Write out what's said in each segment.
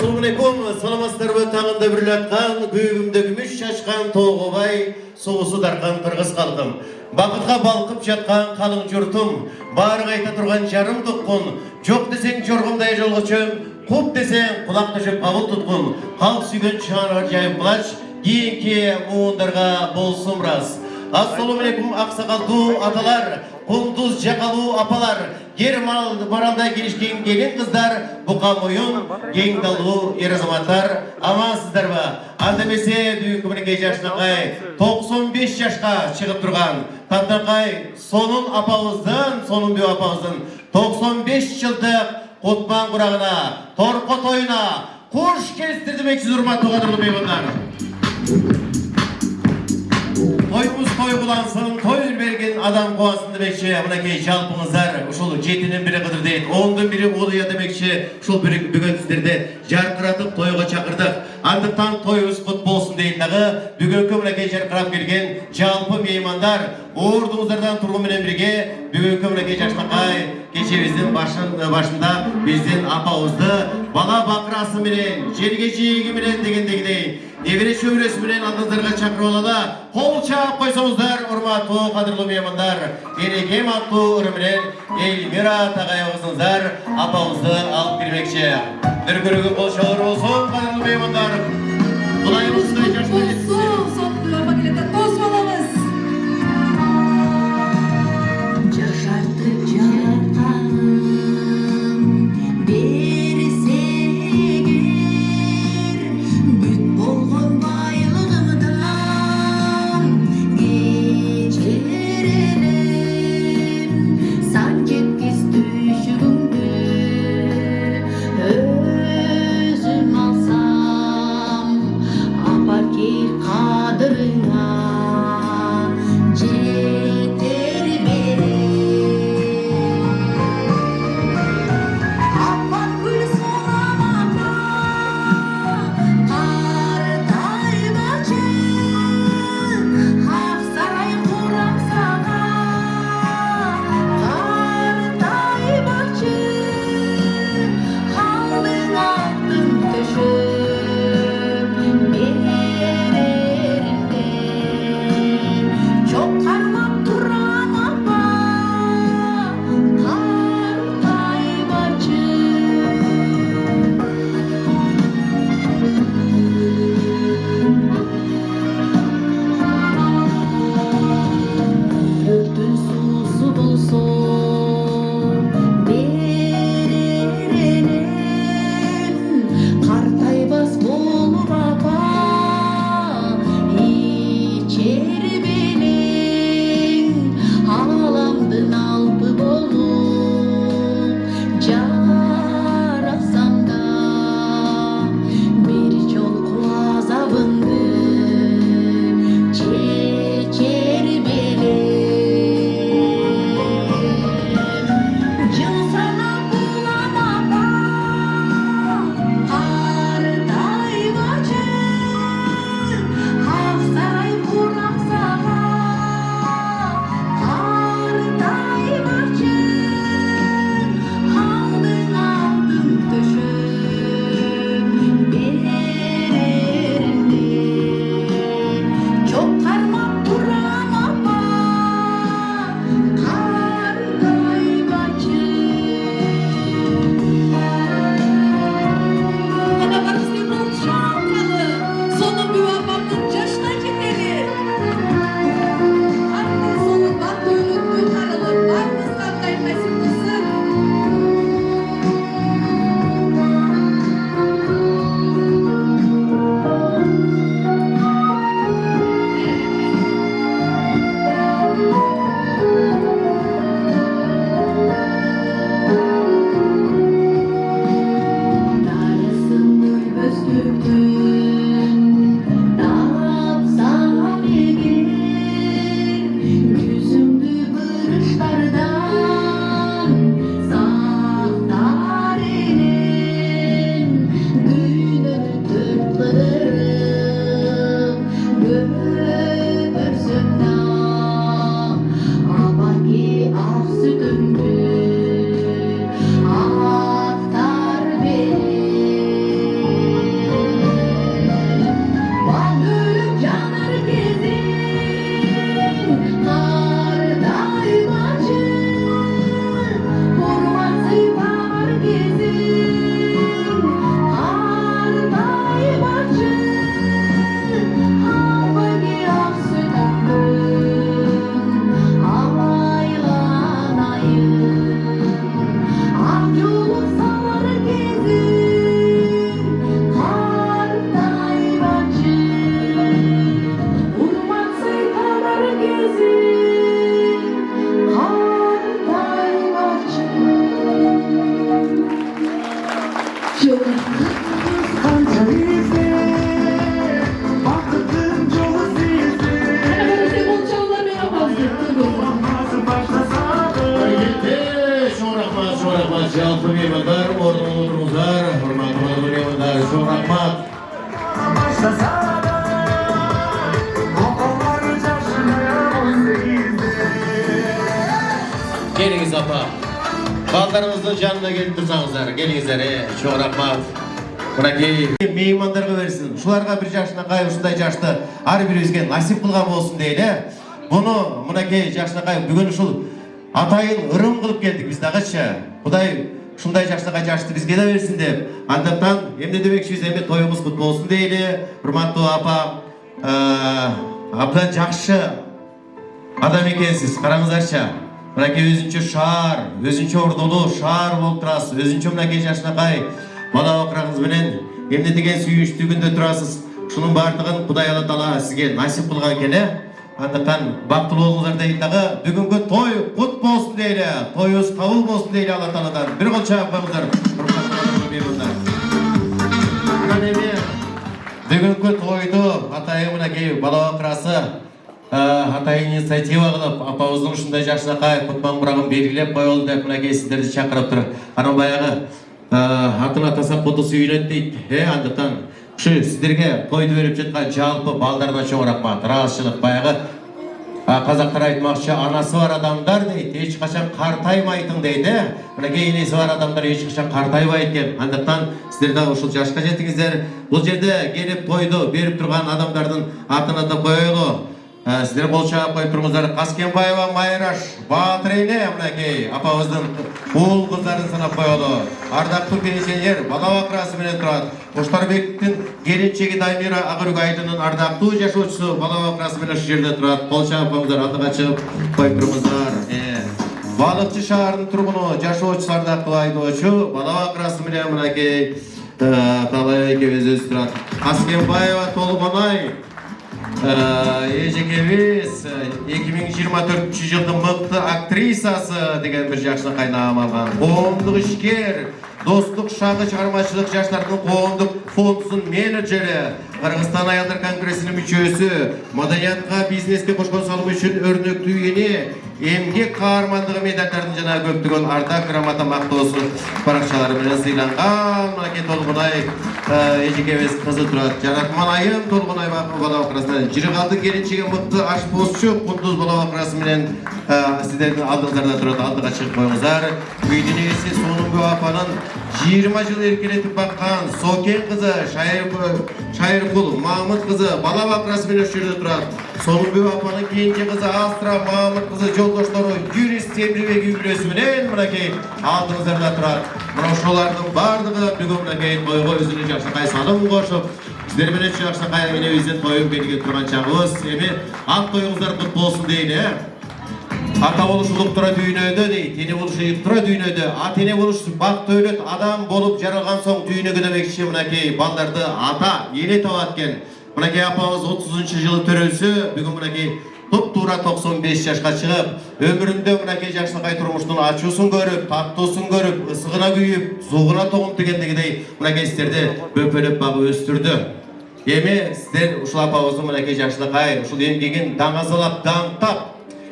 Assalamualaikum, саламатсыздарбы? Тағында бірлі атқан, күйігімді күміш шашқан тоғыбай, соғысы дарқан қырғыз қалқым. Бақытқа балқып жатқан қалың жұртым, бары қайта тұрған жарым тұққын, жоқ десең жорғымдай жолғычым, құп десең құлақ түшіп қабыл тұтқын, қал сүйген шаңыр жайым бұлаш, кейінке мұғындарға болсын рас. Assalamualaikum ақсақалду аталар, құндыз жақалу апалар, ер маралдай келішкен келген қыздар, бұқа мойын, кең далу ер азаматтар, амансыздар ба? Андамесе дүйін күмінеке жашынақай, 95 жашқа шығып тұрған, тантақай сонын апауыздың, сонын беу апауыздың, 95 жылдық құтман құрағына, торқы тойына, қош келістірдімексіз ұрматты қадырлы бейбандар. Тойымыз той құлансын, той берген адам қуасын демекші, мұнакей жалпыңыздар, ұшыл жетінен бірі қыдыр дейін, 10-дан бірі олыя демекші, ұшыл бүгін сіздерді жарқыратып тойға чақырдық. Андықтан тойымыз құт болсын дейіндағы, бүгінгі мұнакей жарқырап келген жалпы меймандар, ордыңыздардан тұрғын менен бірге, бүгінгі мұнакей жашнақай, кешебіздің башында бізден апауызды, бала бақырасы менен, жерге жиегі менен дегендегідей, Невере шөбіресі менен алдыңыздарға шақырып алады. Қол шағып қойсаңыздар, ұрматты қадірлі меймандар. Ерекем атты үріменен Эльмира тағайығызыңыздар апауызды алып келмекші. Бір көрігі қол шағыр болсын, қадірлі меймандар. Құлайымыздай жашына жеткізсен. Соттың апа келеді, тосып аламыз. Жашарды жаратқан Kir Çok rahmat. Geliniz apa. Ballarınızın canına gelip dursanızlar. Gelinizler. Çok rahmat. Buradaki meymanlarga versin. Şularga bir yaşına kay, ушундай жашты ар бирибизге насип кылган болсун дейли. Буну мынакей жашына кай бүгүн ушул атайын ырым кылып келдик биз дагычы. Кудай ушундай жашына жашты бизге да берсин деп. Андыктан эмне демекчибиз, эми тоюбуз кут болсун дейли. Урматтуу апа, абдан жакшы адам экенсиз. Караңыздарчы. Мынакей өзүнчө шаар, өзүнчө ордолуу шаар болуп турасыз. Өзүнчө мынакей жашына кай бала окураңыз менен эмне деген сүйүнчтүгүндө турасыз. Ушунун баардыгын Кудай Алла Таала сизге насип кылган экен. Андыктан бактылуу болуңуздар дейт дагы. Бүгүнкү той кут болсун дейли. Тоюбуз кабыл болсун дейли Алла Тааладан. Бир кол чаап коюңуздар. Анан эми бүгүнкү тойду атайын мынакей бала окурасы атайын инициатива кылып апабыздын ушундай жашынакай кутман курагын белгилеп коелу деп мынакей сиздерди чакырып тур. Анан баягы атын атаса кудусы үйлөт дейт. Андыктан ушу сиздерге тойду берип жаткан жалпы балдарына чоң рахмат. Ыраазычылык. Баягы казактар айтмакчы, анасы бар адамдар дейт, эч качан картаймайтын дейт. Мынакей энеси бар адамдар эч качан картайбайт экен. Андыктан сиздер дагы ушул жашка жетиңиздер. Бул жерде келип тойду берип турган адамдардын атын атап коелу. Сиздер кол чаап коюп туруңуздар. Каскенбаева Майраш Баатыр эне мынакей апабыздын уул кыздарын санап коелу. Ардактуу пенсионер бала бакырасы менен турат. Оштарбектин келинчеги Даймира Агыргүл айдынын ардактуу жашоочусу бала бакырасы менен ушу жерде турат. Кол чаап коюңуздар, атыга чыгып коюп туруңуздар. Балыкчы шаарынын тургуну, жашоочусу ардактуу айдоочу бала бакырасы менен мынакей Талай экебиз өзү турат. Каскенбаева Толгонай эжекебиз 2024 жылдын мыкты актрисасы деген бир жакшынакай наам алган. Коомдук ишкер, достук шагы чыгармачылык жаштардын коомдук фондунун менеджери, Кыргызстан аялдар конгрессинин мүчөсү, маданиятка, бизнеске кошкон салымы үчүн өрнөктүү эне, эмгек каармандыгы медалдарын жана көптөгөн ардак грамота мактоосу баракчалары менен сыйланган. Мынакей Толгонай эжекебиз кызы турат. Жаратман айым Толгонай бала бакырасы. Жыргалдын келинчеги мыкты ашпозчу Кундуз бала бакырасы менен сиздердин алдыңыздарда турат. Алдыга чыгып коюңуздар. Үйдүн ээси Сонумбу апанын 20 жыл эркелетип баккан Сокен кызы Шайыркул Мамыт кызы бала бакырасы менен ушу жерде турат. Сонумбу апанын кийинчи кызы Астра Мамыт кызы жолдоштору Юрист Темирбек үй-бүлөсү менен мынакей алдыңыздарда турат. Мына ошолордун баардыгы бүгүн мынакей тойго өзүнүн жакшынакай салым кошуп, сиздер менен жакшынакай энебиздин тоюн белгилеп турган чагыбыз. Эми ак тоюңуздар кут болсун дейли. Ата болушулук тура дүйнөдө дейт, эне болушу тура дүйнөдө. Ата эне болуш бак дөөлөт адам болуп жаралган соң дүйнөгө демекчи мынакей балдарды ата эне табат экен. Мынакей апабыз 30-жылы төрөлсө, бүгүн мынакей туп-туура 95 жашка чыгып, өмүрүндө мынакей жакшынакай турмуштун ачуусун көрүп, таттуусун көрүп, ысыгына күйүп, зуугуна тогуп дегендегидей мынакей сиздерди бөпөлөп багып өстүрдү. Эми сиздер ушул апабыздын мынакей жакшынакай ушул эмгегин даңазалап, даңктап,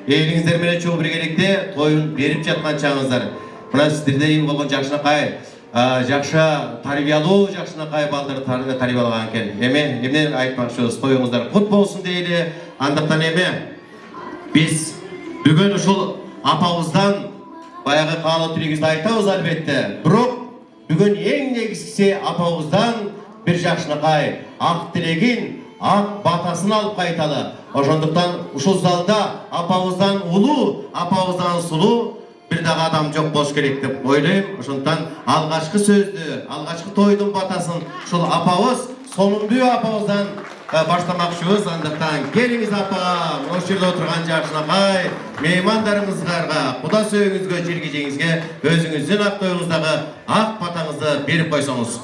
элиңиздер менен чогуу биргеликте тоюн берип жаткан чагыңыздар. Мына сиздердей болгон жакшынакай жакшы тарбиялуу жакшынакай балдарды тарбиялаган экен. Эми эмне айтмакчыбыз, тоюңуздар кут болсун дейли. Андыктан эми биз бүгүн ушул апабыздан баягы каалоо тилегибизди айтабыз албетте. Бирок бүгүн эң негизгиси апабыздан бир жакшынакай ак тилегин, ак батасын алып кайталы. Ошондуктан ушул залда апабыздан улуу, апабыздан сулуу бир дагы адам жок болуш керек деп ойлойм. Ошондуктан алгачкы сөздү, алгачкы тойдун батасын ушул апабыз, Сонумбу апабыздан баштамакчыбыз. Андыктан келиңиз апа, ошол жерде отурган жакшынакай меймандарыңыздарга, куда сөөгүңүзгө, жиргижеңизге өзүңүздүн ак тоюңуздагы ак батаңызды берип койсоңуз.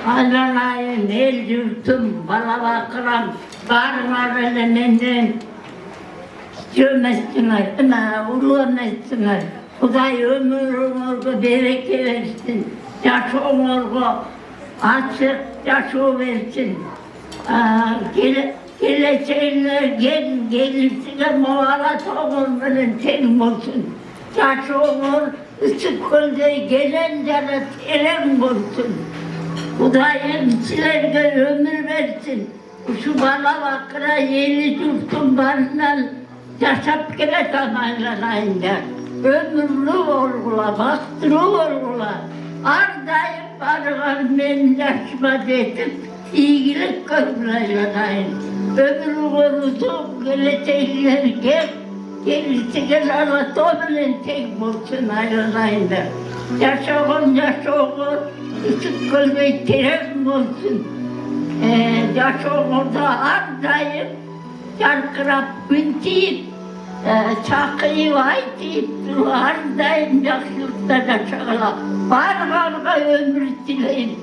Aylanayın, el yurtum, bala bakıram, barıma böyle menden gömessinler, ulumetsinler. Kuday ömür bereke versin, yaş onurgu açık, yaşı versin. geleceğinler gelirsiyle muhalat oğulların terim olsun. Yaş oğul, ısık gölde gelen yana terem olsun. Kudayım silerge ömür versin. Şu bana bakıra yeni yurtun barından yaşap gele tamaylanayında. Ömürlü olgula, baktılı olgula. Ardayım barıgan men yaşıma dedim. İyilik görmeylanayın. Ömrü korusun, geleceğinler gelirse gel Allah bilen tek olsun aylanayında. Yaşağın, ısık gölge terem olsun. Yaşağında ardayım, yarkırap bünteyip, çakıyı vayteyip, ardayım yaşlıkta yaşağıla. Barbarga ömür dileyin,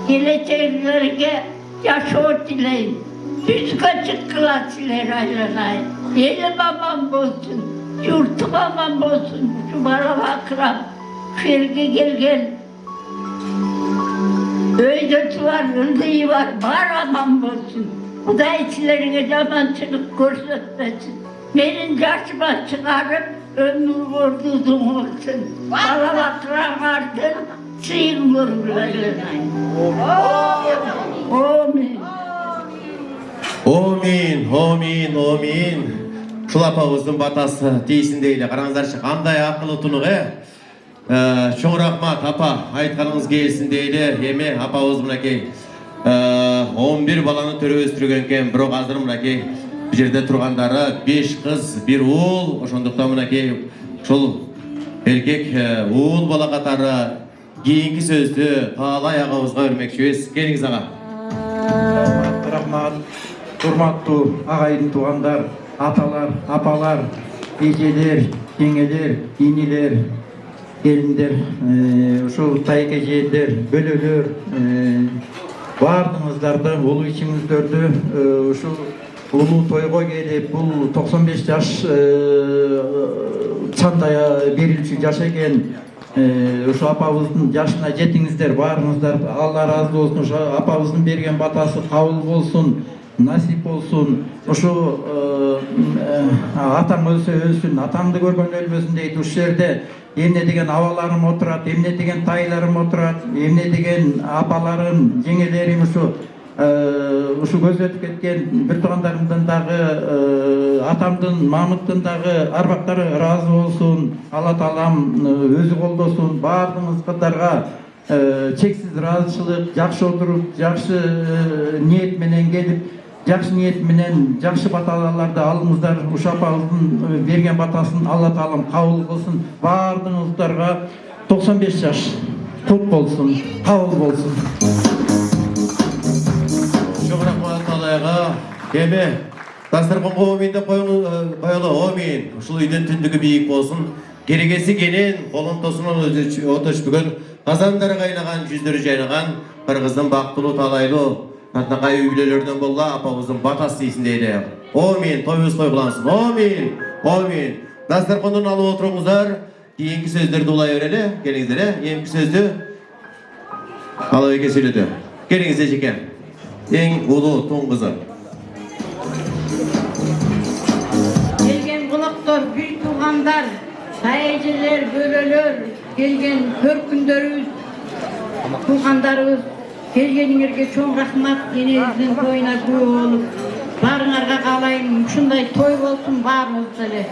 geleceğinlerge yaşa dileyin. Düzge çıkıla siler aylanayın. Yeni babam olsun, yurtu babam olsun, şu bana bakıram, şerge gel. Öydesi var, ıldığı var, bağıramam olsun. Kudayçilerine yamançılık göstermesin. Benim yaşıma çıkarıp ömür vurduğum olsun. Bana bakıram artık, sıyın vurgulayın. Amin. Amin. Şulapağızın batası deysin deyle. Qarаңыздаршы, qanday ақылы тұнық, Çoğun rahmat, apa, aytqanыңыз келсін дейлі. Еме, апауыз мұнакей, 11 баланы төрі өстірген кен, бірақ азыр мұнакей, бір жерде тұрғандары 5 қыз, 1 ұл, ошондықтан мұнакей, шол еркек ұл бала қатары кейінгі сөзді қалай ағауызға өрмекші. Келіңіз аға. Рахмат, құрматтуу ағайын туғандар, аталар, апалар, ежелер, жеңелер, инилер, келиндер, ушул тайке жээндер, бөлөлөр, баардыгыңыздарды, улуу ичиңиздөрдү ушул улуу тойго келип, бул 95 жаш чандая берилчү жаш экен. Ушу апабыздын жашына жетиңиздер, баарыңыздар. Алла ыраазы болсун. Ушу апабыздын берген батасы кабыл болсун, насип болсун. Ушу атаң өлсө өлсүн, атаңды көргөн өлмөсүн дейт. Ушул жерде эмне деген абаларым отурат, эмне деген тайларым отурат, эмне деген апаларым, жеңелерим ушу көзөтүп кеткен бир туугандарымдын дагы, атамдын, мамыттын дагы арбактары ыраазы болсун. Алла таалам өзү колдосун. Баардыгыңыз катарга чексиз ыраазычылык, жакшы отуруп, жакшы ниет менен келип, жакшы ниет менен жакшы баталарды алыңыздар. Ушу апабыздын берген батасын Алла таалам кабыл кылсын. Баардыгыңыздарга 95 жаш кут болсун, кабыл болсун. Çok rahmat Allah'a. Keme, dasturxonga amin dep koyulu, amin. Uşul үйдөн түндүгү бийик болсун. Керегеси кенен, колун тосунан отуш бүгүн казандары кайнаган, жүздөрү жайнаган, кыргыздын бактылуу талайлуу татнакай үй бүлөлөрдөн болла апабыздын батасы дейсин дейли. Амин. Тойубуз той кылансын. Амин. Dasturxондон алып отуруңуздар. Кийинки сөздөрдү улай берели. Келиңиздер, эмки сөздү Алабеке сүйлөдү. Келиңиз эжеке. Ең ұлы тоң қызы. Келген қонақтар, бір туғандар, саяжелер, бөрелер, келген көркүндөрүбүз, туғандарыбыз, келгениңерге чоң рахмат, енеңиздин тойуна күбө болуп, баарыңарга каалайм, ушундай той болсун баарыбыз эле.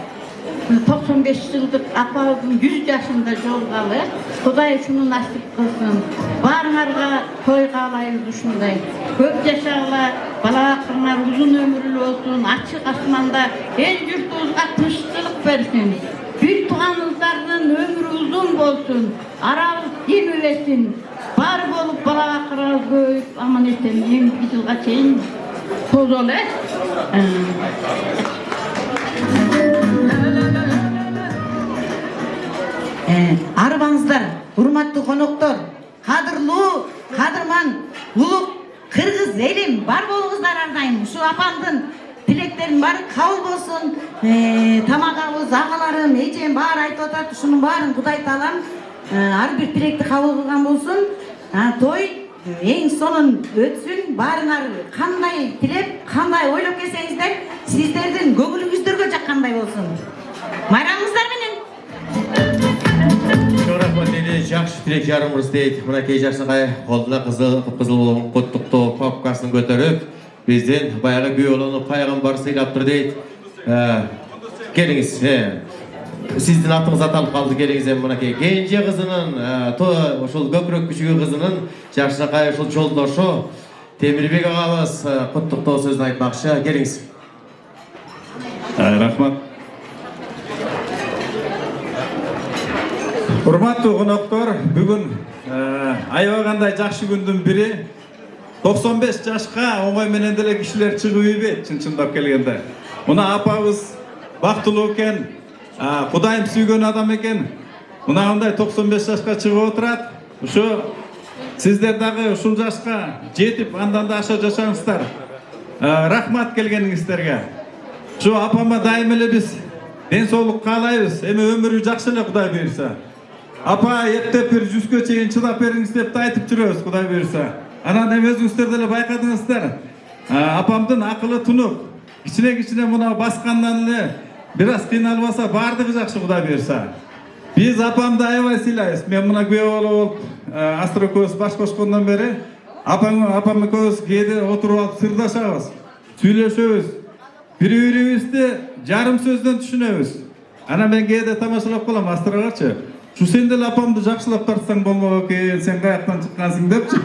95 жылдык апабыздын 100 жашында жолгалы, Кудай ушуну насип кылсын. Баарыңарга той каалайбыз ушундай. Көп жашагыла, балабакырлар узун өмүрлүү болсун, ачык асманда эл журтубузга тынччылык берсин. Бир тууганыңыздардын өмүрү узун болсун, арабыз дин үлесин. Бар болуп балабакырлар көбөйүп аман эсен 20 жылга чейин тозолу. Арбаңыздар, урматтуу коноктор, кадырлуу, кадырман, улук кыргыз элим бар болуңуздар ардайым. Ушу апамдын тилектерин баары кабыл болсун. Тамагабыз, агаларым, эжем баары айтып атат. Ушунун баарын Кудай таалам ар бир тилекти кабыл кылган болсун. Той эң сонун өтсүн. Баарыңар кандай тилеп, кандай ойлоп келсеңиздер, сиздердин көңүлүңүздөргө жаккандай болсун. Майрамыңыздар менен. Çok rahmat eli, жақсы тілек жарымыз дейді. Мына кей жақсынғай қолдына қызыл болуын құттықтау папкасын көтеріп, бізден баяғы күйеу баланы пайғамбар сыйлап тұр дейді. Келіңіз, сіздің атыңыз аталып қалды, келіңіз. Мына кей кенже қызының, ошол көкірек күшігі қызының жақсынғай ошол жолдошу Темирбек ағамыз құттықтау сөзін айтмақшы. Келіңіз. Рахмат. Урматтуу коноктору, бүгүн аябагандай жакшы күндүн бири. 95 жашка оңой менен деле кишилер чыгып ийбейт, чынчындап келгенде. Мына апабыз бактылуу экен, Кудайым сүйгөн адам экен. Мынандай 95 жашка чыгып отурат. Ушу сиздер дагы ушул жашка жетип, андан да аша жашаңыздар. Рахмат келгениңиздерге. Ушу апама дайым эле биз ден соолук каалайбыз. Эми өмүрү жакшы эле Кудай буйрса. Апа, эптеп бир 100ге чейин чыдап бериңиз деп айтып жүрөбүз, Кудай буйрса. Анан эми өзүңүздөр деле байкадыңыздар. Апамдын акылы тунук. Кичине мына баскандан эле бир аз кыйналбаса, бардыгы жакшы, Кудай буйрса. Биз апамды аябай сыйлайбыз. Мен мына күйөө болуп, Астра экөөбүз баш кошкондон бери апам экөөбүз кээде отуруп алып сырдашабыз, сүйлөшөбүз. Бири-бирибизди жарым сөздөн түшүнөбүз. Анан мен кээде тамашалап калам Астрагачы. Şu sen de lapamdı жақсылап тартсаң болмау екен, сен қаяқтан шыққансың депчи.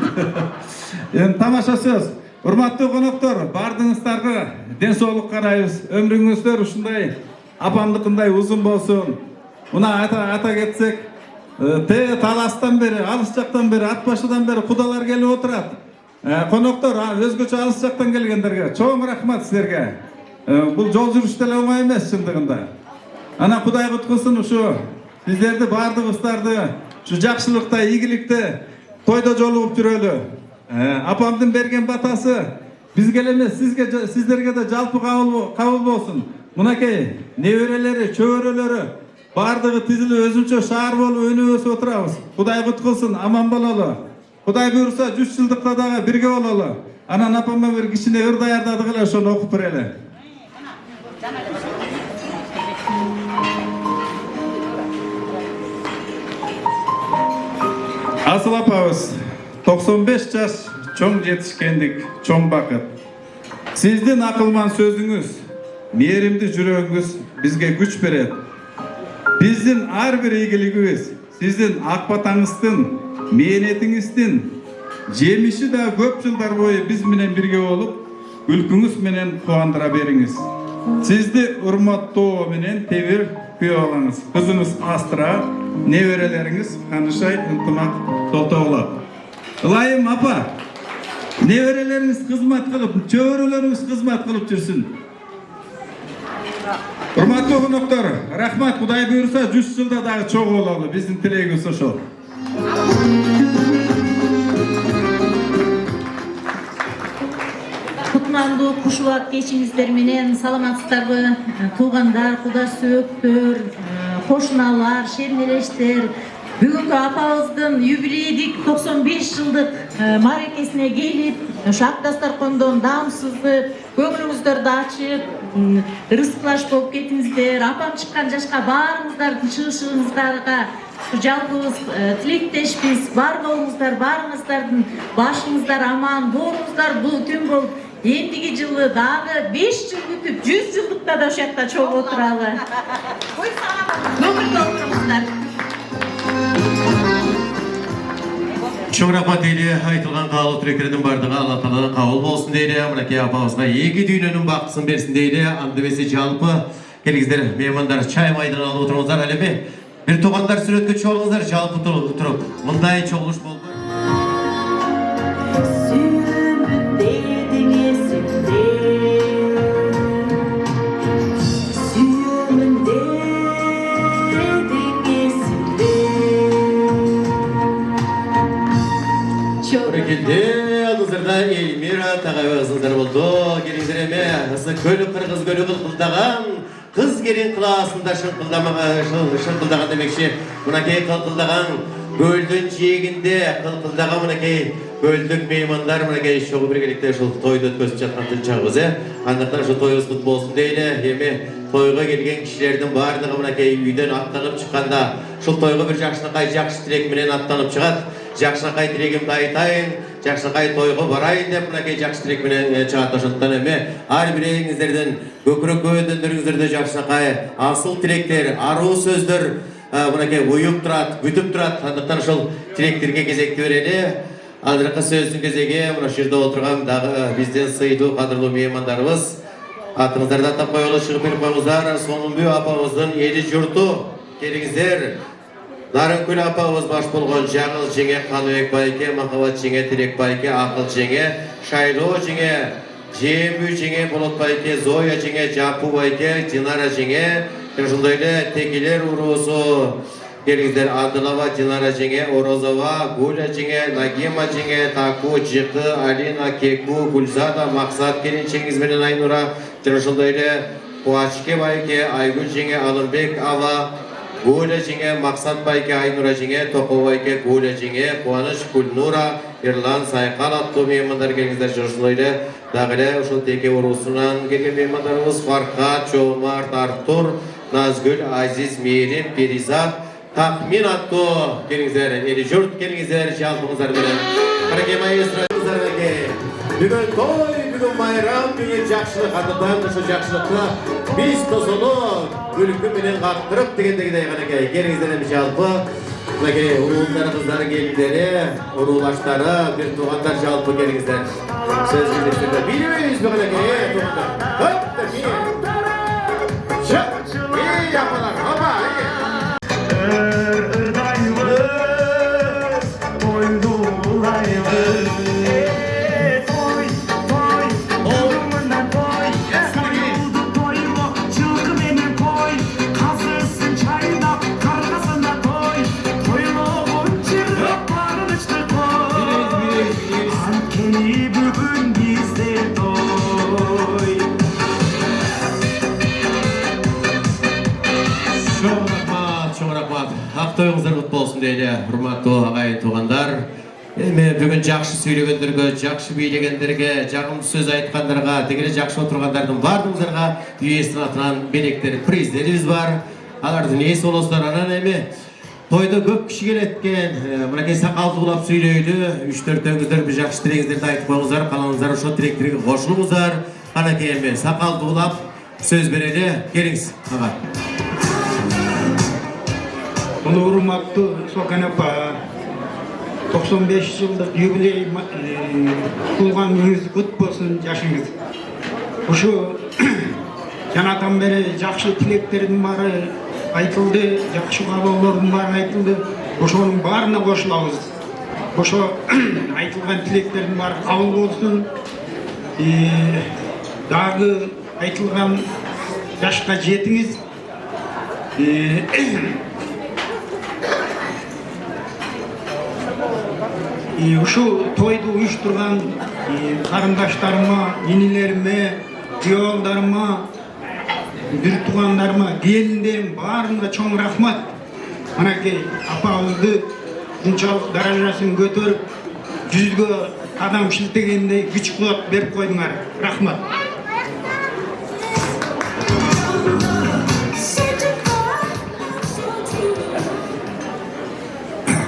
Енді тамаша сөз. Урматтуу коноктор, бардыңыздарға ден соолук карайбыз. Өмүрүңүздөр ушундай апамдыкындай узун болсун. Мына ата кетсек, те таластан бери, алыс жактан бери, ат башыдан бери кудалар келип отурат. Коноктор, өзгөчө алыс жактан келгендерге чоң рахмат силерге. Бул жол жүрүш деле оңой эмес чындыгында. Ана Кудай куткусун ушу сиздерди бардыгыңыздарды şu жакшылыкта, ийгиликте тойдо жолугуп жүрөлү. Апамдын берген батасы бизге эле эмес, сиздерге да жалпы кабыл болсун. Мынакей неберелери, чөбөрөлөрү бардыгы тизилип өзүнчө шаар болуп өнүгүп отурабыз. Кудай куткусун, аман бололу. Кудай буйрса 100 жылдыкта дагы бирге бололу. Анан апама бир кичине ыр даярдадык эле, ошону окуп берели. Asıl apabız 95 жаш чоң жетишкендик, чоң бакыт. Сиздин акылман сөзүңүз, мээримдүү жүрөгүңүз бизге күч берет. Биздин ар бир ийгилигибиз, сиздин ак батаңыздын, мээнетиңиздин жемиши да көп жылдар бою биз менен бирге болуп, күлкүңүз менен кубандыра бериңиз. Сизди урматтоо менен Темир күйөө алаңыз. Кызыңыз Астра, неберелериңиз Канышай, Ынтымак, Толтоолот. Ылайым апа, неберелериңиз кызмат кылып, чөбөрөлөрүңүз кызмат кылып жүрсүн. Урматтуу коноктор, рахмат. Кудай буйрса 100 жылда дагы чогуу бололу. Биздин тилегибиз ошол. Кутмандуу кушубак кечиңиздер менен саламатсыздарбы? Туугандар, кудаш сөөктөр, кошуналар, шермелештер. Бүгүнкү апабыздын юбилейдик 95 жылдык маракесине келип, шак дастаркондон даамсызып, көңүлүңүздөрдү ачып, ырыскылаш болуп кетиңиздер. Апам чыккан жашка баарыңыздардын чыгышыңыздарга жалпыбыз тилектешпиз. Бар болуңуздар, баарыңыздардын башыңыздар аман, бооруңуздар бүтүн болуп, эндиги жылы дагы 5 жыл күтүп 100 жылдыкта да ошакта чогуу отуралы. Көңүл толтуруңуздар. Çok rahmat eyle, aytılgan kağılı türeklerinin bardığı Allah Teala'nın kabul olsun deyle. Mınaki apamızga iki düğününün baktısın bersin deyle. Andı besi jalpı. Gelingizler, mehmandar çay maydana alıp oturunuzlar alemi. Bir toğanlar sürekli çoğunuzlar jalpı oturup. Mınday çoğuluş boldu. Adınızlarda Elmira tağayvağızınızlar oldu. Gelingizler eme, kölü kırgız gölü kılkıldağın, kız gelin kılasında şırkıldağın demekşi. Buna key kılkıldağın, Gölдün жиегинде кылкылдаган мынакей гөлдүк меймандар мынакей шоу биргеликте ушул тойду өткөзүп жаткан чагыбыз андыктан ушу тоюбуз кут болсун дейли. Эми тойго келген кишилердин баардыгы мынакей үйдөн аттанып чыкканда ушул тойго бир жакшынакай жакшы тилек менен аттанып чыгат. Жакшынакай тилегимди айтайын, жакшынакай тойго барайын деп мынакей жакшы тилек менен чыгат. Ошондон эми ар бириңиздердин көкүрөккө өтөндөрүңүздөрдө жакшынакай асыл тилектер, аруу сөздөр мынакей уюп турат, күтүп турат. Андыктан ушул тилектерге кезекти берели. Азыркы сөздүн кезеги мына ушул жерде отурган дагы биздин сыйдуу кадырлуу меймандарыбыз. Атыңыздарды атап коелу, чыгып берип коюңуздар. Сонунбүй апабыздын эли журту келиңиздер. Нарынкүл апабыз баш болгон Жаңыл жеңе, Каныбек байке, Махабат жеңе, Тилек байке, Акыл жеңе, Шайлоо жеңе, Жембүү жеңе, Болот байке, Зоя жеңе, Жапу байке, Динара жеңе, ошондой эле Текелер уруусу келиңиздер. Адылова Динара жеңе, Орозова, Гуля жеңе, Нагима жеңе, Таку, Жыкы, Алина, Кеку, Гүлзада, Максат келинчегиңиз менен Айнура, жана ошондой эле Кубачке байке, Айгүл жеңе, Алымбек ава, Гуля жеңе, Максат байке, Айнура жеңе, Токо байке, Гуля жеңе, Кубаныч, Гүлнура, Эрлан, Сайкал аттуу меймандар келиңиздер. Ошондой эле дагы эле ошол Теке уруусунан келген меймандарыбыз Фаркат, Жомарт, Артур, Назгүл, Азиз, Мээрим, Перизат, Тахмин аттуу келиңиздер. Эли журт келиңиздер, жалпыңыздар менен. Каракей маэстроңуздар менен. Бүгүн той, бүгүн майрам, бүгүн жакшылык. Андыктан ошо жакшылыкты биз тосолу күлкү менен каттырып дегендегидей канакей. Келиңиздер эми жалпы. Мынакей улуулдар, кыздар, келиндери, уруулаштары, бир туугандар жалпы келиңиздер. Сөз билдирсеңер, билбейбизби канакей, туугандар? Тоюңуздар кут болсун дейли, урматтуу агайын туугандар. Эми бүгүн жакшы сүйлөгөндөргө, жакшы бийлегендерге, жагымдуу сөз айткандарга, тегеле жакшы отургандардын баардыгыңыздарга үйөөстүн атынан белектер, приздерибиз бар. Алардын ээси болосуздар. Анан эми тойдо көп киши келет экен. Мынакей сакалдуулап сүйлөйлү, 3-4-өңүздөр бир жакшы тилегиңиздерди айтып коюңуздар, калаңыздар ошол тилектерге кошулуңуздар. Анакей эми сакалдуулап сөз берели. Келиңиз, ага. Урматтуу Сокан апа, 95 жылдык юбилей кылганыңыз кут болсун жашыңыз. Ушу жанатан бери жакшы тилектердин баары айтылды, жакшы каалоолордун баары айтылды. Ошонун баарына кошулабыз. Ошо айтылган тилектердин баары кабыл болсун. Дагы айтылган жашка жетиңиз. Ушу тойду уюштурган карындаштарыма, инилериме, күйөөдарыма, бир туугандарыма, келиндерим баарына чоң рахмат. Анакей апабызды ушунчалык даражасын көтөрүп, 100гө адам шилтегендей күч кубат берип койдуңар. Рахмат.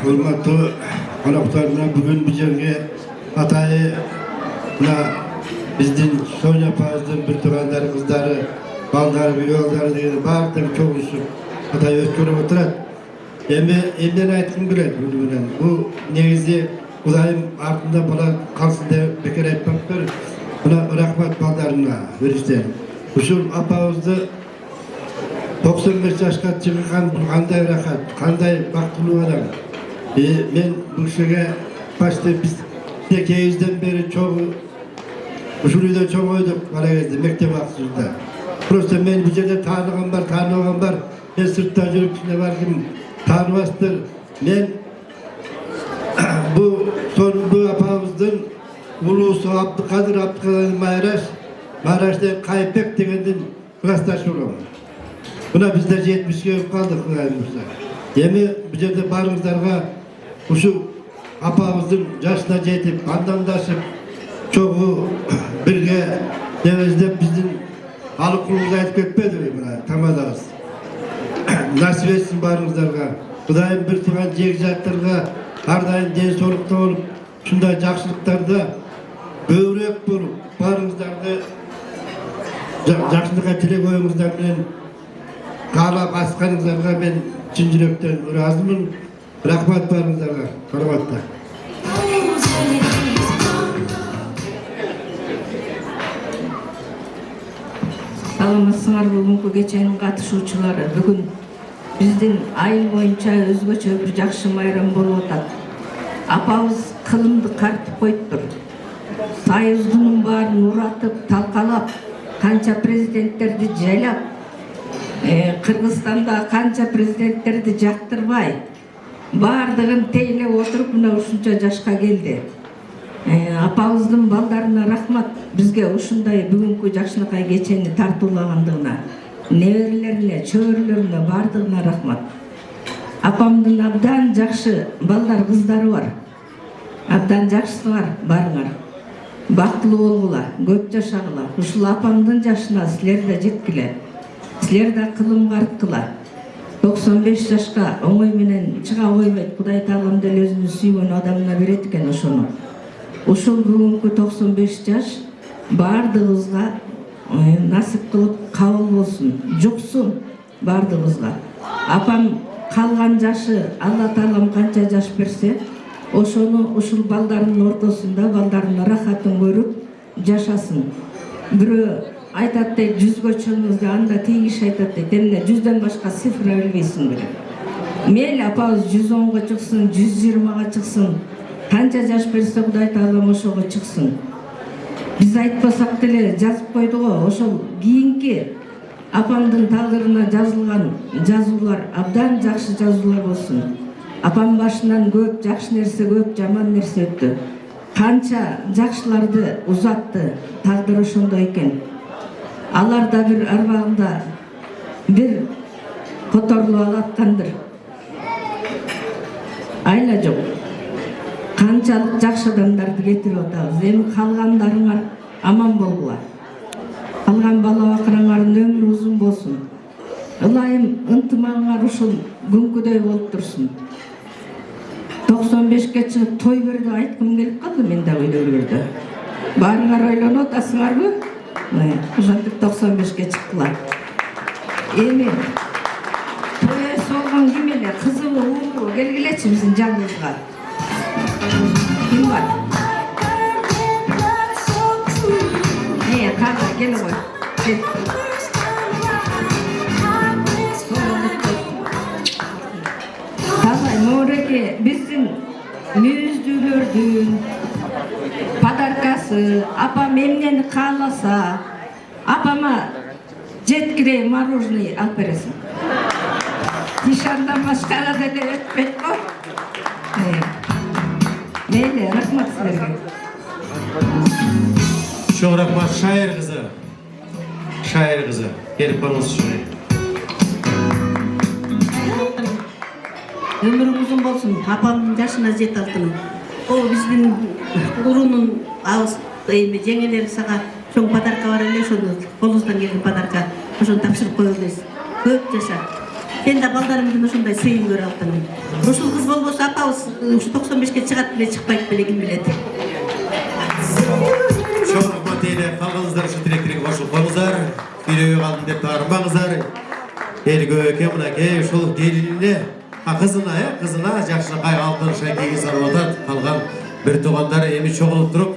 Урматтуу конокторуна бүгүн бул жерге атайы биздин Соня апабыздын бир туугандары, кыздары, балдары, күйөөдөрү деген баардыгы чогулушуп атайы өткөрүп отурат. Эми эмнени айткым келет бул менен? Бул негизи Кудайым артында бала калсын деп бекер айтпаптыр. Мына рахмат балдарына бериштен. Ушул апабызды 95 жашка чыгышкан бул кандай рахат, кандай бактылуу адам. Мен бұл кісіге башты біз кезден бері ушул үйдө чоң ойдук бала кезде мектеп акчасында. Просто мен бұл жерде тааныбаган бар. Мен сыртта жүрүп кичине бардым, тааныбастыр. Мен бұл апабыздын улуусу Абдыкадыр Майраштен Кайпек дегендин классташы болом. Мына биздер 70 келип калдык, Кудайым буйрса. Эми бұл жерде барыңыздарга uşu apamızın yaşına jetip, andamdaşıp, çoğu birge devezlep bizim alıp kulumuza ayıp ketmedi mi buna, tamadağız. Nasip etsin barınızlarga. Kudayım bir tuğan jegizatlarga, ardayın den solukta olup, şunday jakşılıklarda bövrek bolup, barınızlarga jakşılıkka tilek oyuңuzдар менен каалап асканыңыздарга мен чын жүрөктөн ыраазымын. Рахмат барыңыздарга. Урматтар. Саламатсыңар бүгүнкү кеченин катышуучулары. Бүгүн биздин айыл боюнча өзгөчө бир жакшы майрам болуп атат. Апабыз кылымды картып коюптур. Союздун баарын уратып, талкалап, канча президенттерди жайлап, Кыргызстанда канча президенттерди жактырбай, баардыгын тейлеп отуруп мына ушунча жашка келди. Апабыздын балдарына рахмат, бизге ушундай бүгүнкү жакшынакай кечени тартуулагандыгына, неберелерине, чөбүрлөрүнө баардыгына рахмат. Апамдын абдан жакшы балдар, кыздары бар. Абдан жакшысыңар барыңар. Бактылуу болгула, көп жашагыла. Ушул апамдын жашына силер да жеткиле. Силер да кылымга арткыла. 95 жашка оңой менен чыга койбойт. Кудай Таалам деле өзүнүн сүйгөн адамына берет экен ошону. Ушул бүгүнкү 95 жаш баардыгыбызга насип кылып кабыл болсун, жуксун баардыгыбызга. Апам калган жашы Алла Таалам канча жаш берсе, ошону ушул балдарынын ортосунда балдарынын рахатын көрүп жашасын. Бирөө айтат дейт, 100гө чыгыңызда анда тийиш айтат дейт. Эмне 100дөн башка цифра билбейсиң керек. Мейли апабыз 110го чыксын, 120га чыксын. Канча жаш берсе Кудай Таалам ошого чыксын. Биз айтпасак деле жазып койду го, ошол кийинки апамдын тагдырына жазылган жазуулар абдан жакшы жазуулар болсун. Апам башынан көп жакшы нерсе, көп жаман нерсе өттү. Канча жакшыларды узатты, тагдыр ошондой экен. Алар да бир арбагында бир которулуп алаткандыр. Айла жок. Канчалык жакшы адамдарды кетирип атабыз. Эми калгандарыңар аман болгула. Калган бала бакыраңардын өмүрү узун болсун. Ылайым ынтымагыңар ушул күнкүдөй болуп турсун. 95ке чыгып той берди айткым келип калды мен да үйлөрдө. Баарыңар ойлонуп атасыңарбы? Ошентип 95ке чыктылар. Эми той болгон ким эле? Кызыбы, ууру келгилечи биздин жаныбызга. Ким бар? Кага келе кой. Кага Нуреке биздин мүйүздүүлөрдүн подаркасы, апам эмнени кааласа, апама жеткирей мороженое алып бересиң. Нишандан башкага деле өтпөйт го. Мейли, рахмат силерге. Çok rahmat şair kızı. Şair kızı. Gelip bağımız şuraya. Ömürüm uzun bolsun. Apamdın yaşına jet altınım. O bizdin urunun ağız жеңелери сага чоң подарка бар эле, ошону колубуздан келген подарка ошону тапшырып коебуз. Көп жаша. Мен да балдарымдын ошондой сыйын көрүп аттым. Ушул кыз болбосо апабыз ушу 95ке чыгат беле чыкпайт беле ким билет. Çok rahmat eyle. Kalkanızlar şu dilekleri koşup koyunuzlar. Videoyu kaldın dep tarınmağınızlar. El göğe mınake şol gelinine kızına jakşına kay altın şaykeyi sarıp atat. Kalgan bir tuğanlar emi çoğulup durup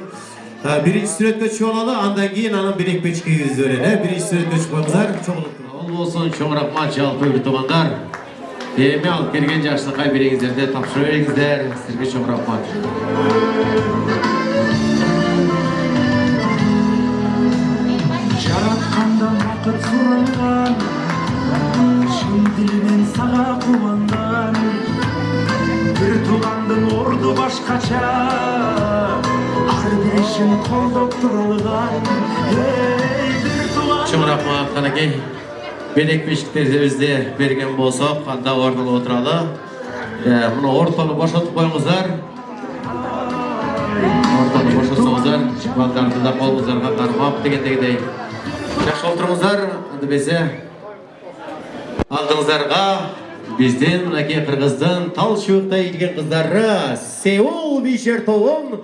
birinci süretkö çoğulalı andan keyin anın bilek beçke yüzü öyle. Birinci süretkö koyunuzlar çoğulup durup. Ol olsun çok rahmat çalıp bir tuğanlar. Emi alıp gelgen jakşına kay bileğinizlerde tapşırı verenizler. Sizlerge çok rahmat. Жараткандан бакыт суранган, шын дилинен сага кубанган, бир туугандын орду башкача, ар бир ишин колдоп тура алган. Çok rahmat kanakey. Belek beşiklerimizde bergen bolsak, anda orada oturalı. Bunu ortalığı boşaltıp koyunuzlar. Ortalığı boşaltsanızlar, baldarını da kolunuzlarga qarmap degендегидей. Жақсы отырыңыздар, анда бесе алдыңыздарга биздин мынакей Кыргыздын тал шыбыктай ийген кыздары Сеул бишер тобун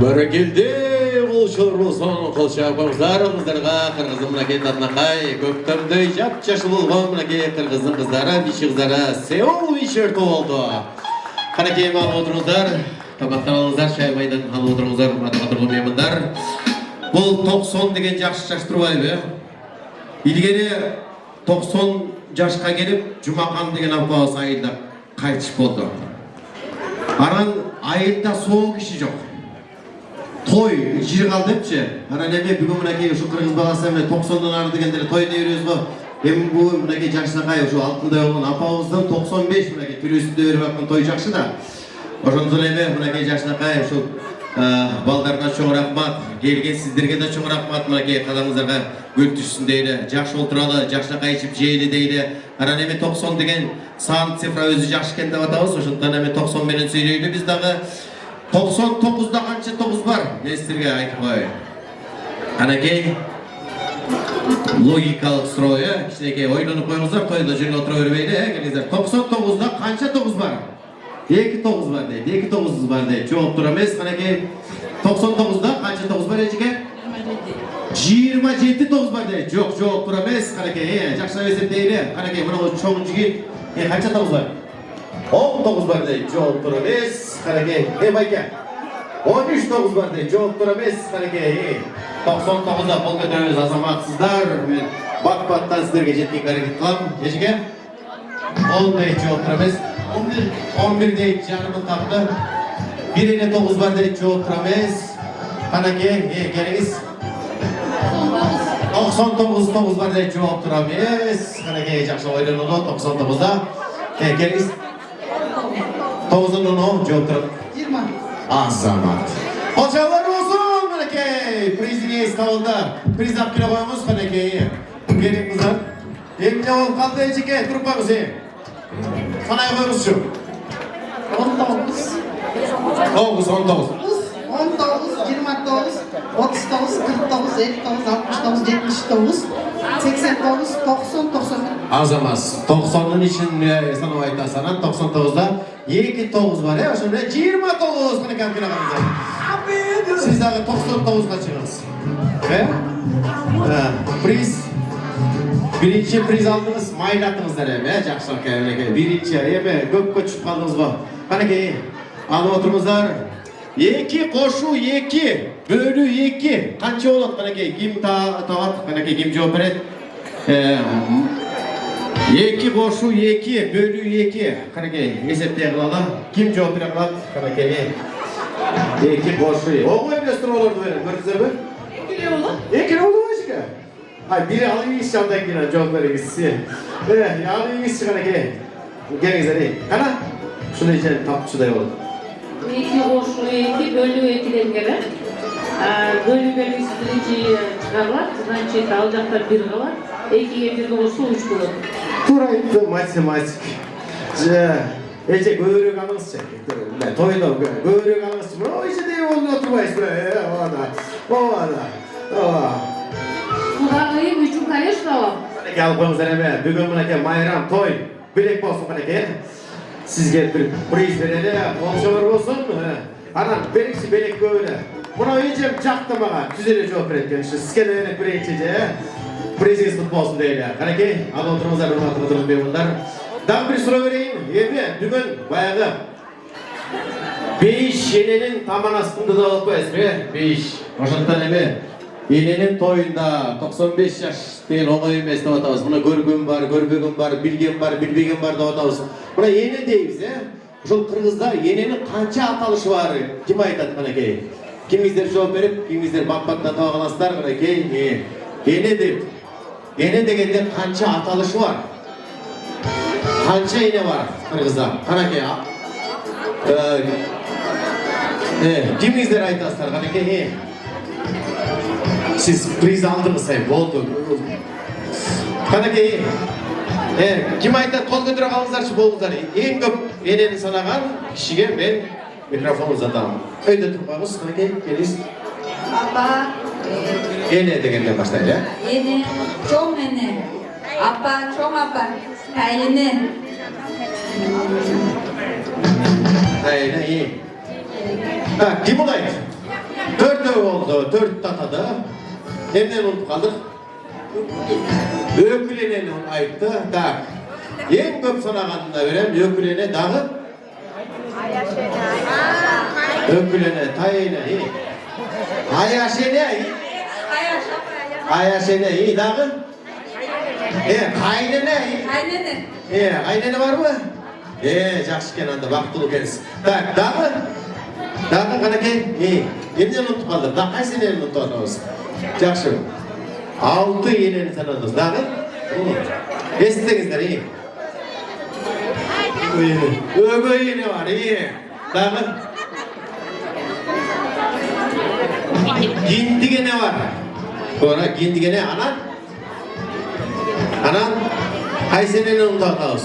Бәрекелде қолшылыр болсын, қолшабыңыздар, қыздарға Қырғыздың мынакей татнақай, көктемдей жап-жашыл болған мынакей Қырғыздың қыздары, биші қыздары Сеул бишер толды. Қанекей алып отырыңыздар, тамақтан алыңыздар, шай майдан алып отырыңыздар, отырған меймандар. Бұл 90 деген жақсы тұрбай бе? Илгері 90 жашқа келіп, Жұмақан деген апауыз айында қайтыш болды. Аран айында соң кіші жоқ. Той жир қалдыпчы. Ана неме бүгін мынакей ушу Кыргыз баласы эме 90-дан ары дегендер той нейрөз го. Эми бу мынакей жакшынакай ушу алтындай болгон апабыздын 95 мынакей түрөсүндө берип аткан той жакшы да. Ошондон эми мынакей жакшынакай ушу балдарга чоң рахмат, келген сиздерге да чоң рахмат, мынакей кадамыңыздарга гүл түшсүн дейли, жакшы олтуралы, жакшынакай ичип жейли дейли. Анан эми 90 деген сан цифра өзү жакшы экен деп атабыз. Ошондон эми 90 менен сүйлөйлү биз дагы. 99'da kança 9 var? Ne istirge aytып koy. Anakey logikалық сұрауы, кішінекей ойланып қойыңыздар, тойда жүрген отыра бермейді, келіңіздер. 99'da қанша 9 бар? 2 9 бар дейді, 2 9 бар дейді. Жооп тұр емес, қанекей 99'da қанша 9 бар ежеке? 27 9 бар дейді. Жоқ, жооп тұр емес, қанекей, жақшылап есептейлі. Қанекей, мынау чоң жігіт, қанша 9 бар? 19 бар дейді, жооп тұр емес, қанекей, байке. 13 9 бар дейді, жооп тұр емес, қанекей. 99'da қол көтеріңіз азаматсыздар. Bak-battan sizlerge жеткен hareket kılalım. Ejike? 10 deyip cevap turamız. 11 deyip canımın taptı. Birine 9 var deyip cevap turamız. Kanaki, geliniz. 99 var deyip cevap turamız. Kanaki, жақсы oylanıdı 99'da. Geliniz. 9'un onu cevap turamız. 20. Azamat. Hocalar olsun Kanaki. Priziniz kaldı. Priz alып келе қойыңыз Kanaki. Gelin kızlar. Emine ol kaldı Ejike. Durup bakın sen. Sana yapıyoruz şu. 19. 19, 19. 19, 29, 39, 49, 59, 69, 79, 89, 90, 91. Azamaz. 90'ın için sana ayta sana 99'da 2 9 var ya. Şimdi 29 Kanaki amkine kalınca. Siz daha 99'ga çıkınız. Ve priz. Birinci priz aldınız, maylattınızlar hem ya, жақсы Kanaki. Birinci, көп көчіп қалдыңыз ба. Kanaki, alып отырыңыздар. 2 koşu 2 bölü 2 kaç olur Kanaki? Kim tavat Kanaki kim cevap verir? 2 koşu 2 bölü 2 Kanaki есептей қылады. Kim cevap verir Kanaki? 2 koşu. Oğlum bilestir olurdu benim. Görürsünüz mü? 2 oldu. 2 oldu mu işte? Hayır biri alıyız yandan yine cevap veririz. Evet, alıyız Kanaki. Geliniz hadi. Kana? Şunu için tapçıda olur. 2 koşu 2 bölü 2'den gelir. Bölü bölüsü birinci çıkarlar. Значит, al жақта 1 қалар. 2'ye 1 koşu 3 болады. Тура айтты математик. Ece көбірек алыңызшы. Тойда көбірек алыңызшы. Ой, жерде олды отырмайсыз. Құдағайым үшін конечно. Kanaki alып қойыңыздар әме. Бүгін мінеке майрам той. Білек болсын Kanaki. Сізге бір приз береді. Қолшылар болсын. Анан берекші белек көбілі. Мұна ежем жақты маға. Түзелі жауап береді. Сізге де белек берекші де. Призіңіз құт болсын дейді. Kanaki, алып отырыңыздар, ұрматып отырыңыз беймұндар. Дан бір сұра берейін. Бүгін баяғы 5 ененің таманастыңды да алып қойасыз бе? 5. Ошондон эме ененің тойында 95 жаш деген оңай емес деп атабыз. Мына көргөн бар, көрбөгөн бар, билген бар, билбеген бар деп атабыз. Мына ене дейбиз, Ошол кыргызда ененин канча аталышы бар? Ким айтат Kanaki? Кимиңиздер жооп берип, кимиңиздер бак-бактан таба каласыздар Kanaki? Ене деп. Ене дегенде канча аталышы бар? Kança iğne var Kırgız'da? Kanaki. Kimizler aytaslar Kanaki? Siz priz aldınız hep, oldu. Kanaki. Kim aytat kol götüre kalыңыздарчы болыңыздар. Ең көп енені санаған кишиге мен микрофон uzatамын. Өйдө туруп коюңуз Kanaki, келиңиз. Apa, Ене дегенден баштайлы, ya. ene, çoğ ene. Apa, çoğ apa. Kayını. Aynen iyi. Kim olaydı? 4 oldu, 4 tatadı. Nemden unutup kaldık. Ökülene ayıptı. En köp sanağanına veren ökülene dağı. Ökülene, tayene iyi. Ayaşene iyi. Ayaşene iyi dağı. Kaynene iyi. Kaynını. Kaynene var mı? Жақсы екен анда бақыттылық екенсіз. Дағы Kanaki? Емнен ұмытып қалдым. Қайсы енені ұмытып қалдыңыз? Жақсы. 6 енені санадыңыз. Дағы? Естіңіздер, Өгей ене бар, Дағы? Гендігене бар. Sonra гендігене анан? Анан? Қайсы енені ұмытып қалдыңыз?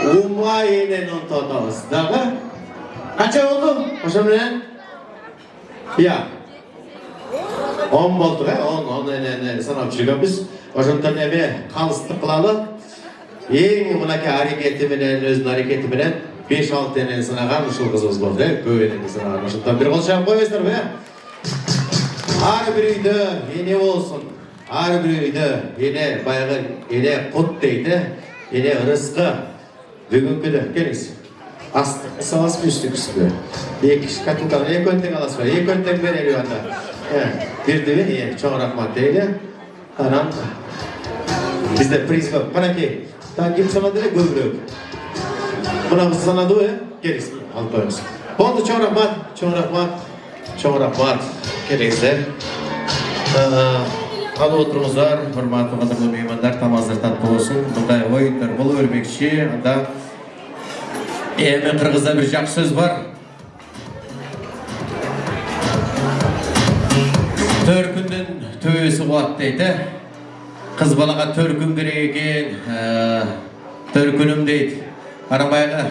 Umay enen unutadınız. Dağı? Kaça oldu? Oşamlen? Ya. 10 oldu, 10 enen sanap çıkıyoruz. Oşamdan ebe kalıstık kılalı. Eң mınaki hareketi bilen, özün hareketi bilen 5-6 enen sınağan uşul kızımız oldu. Köy enen sınağan. Oşamdan bir kol şahap koyuyorlar be. Her bir uyda ene olsun. Her bir uyda ene bayağı ene kut deydi. Ene rızkı. Бүгінгі де, келіңіз. Асты, салас үсті күсті. Екі катынкалы, екі өнтен аласы бар. Екі өнтен берелі анда. Берді бе, чоң рахмат дейді. Anam. Bizde priz var. Bana ki. Daha kim sanadı ne gövrük. Buna kız sanadı o ya. Gerisi. Alıp koyunuz. Oldu çok rahmat. Çok rahmat. Çok rahmat. Gerekse. Al oturumuzlar. Hürmatlı kadınlı meymanlar. Tam hazır tatlı olsun. Bunday oyunlar bolu örmekçi. Anda Kırgız'da bir jak söz var. Törkündün tövesi kuat deydi. Kız balaga törkün gereken törkünüm deydi. Arabayga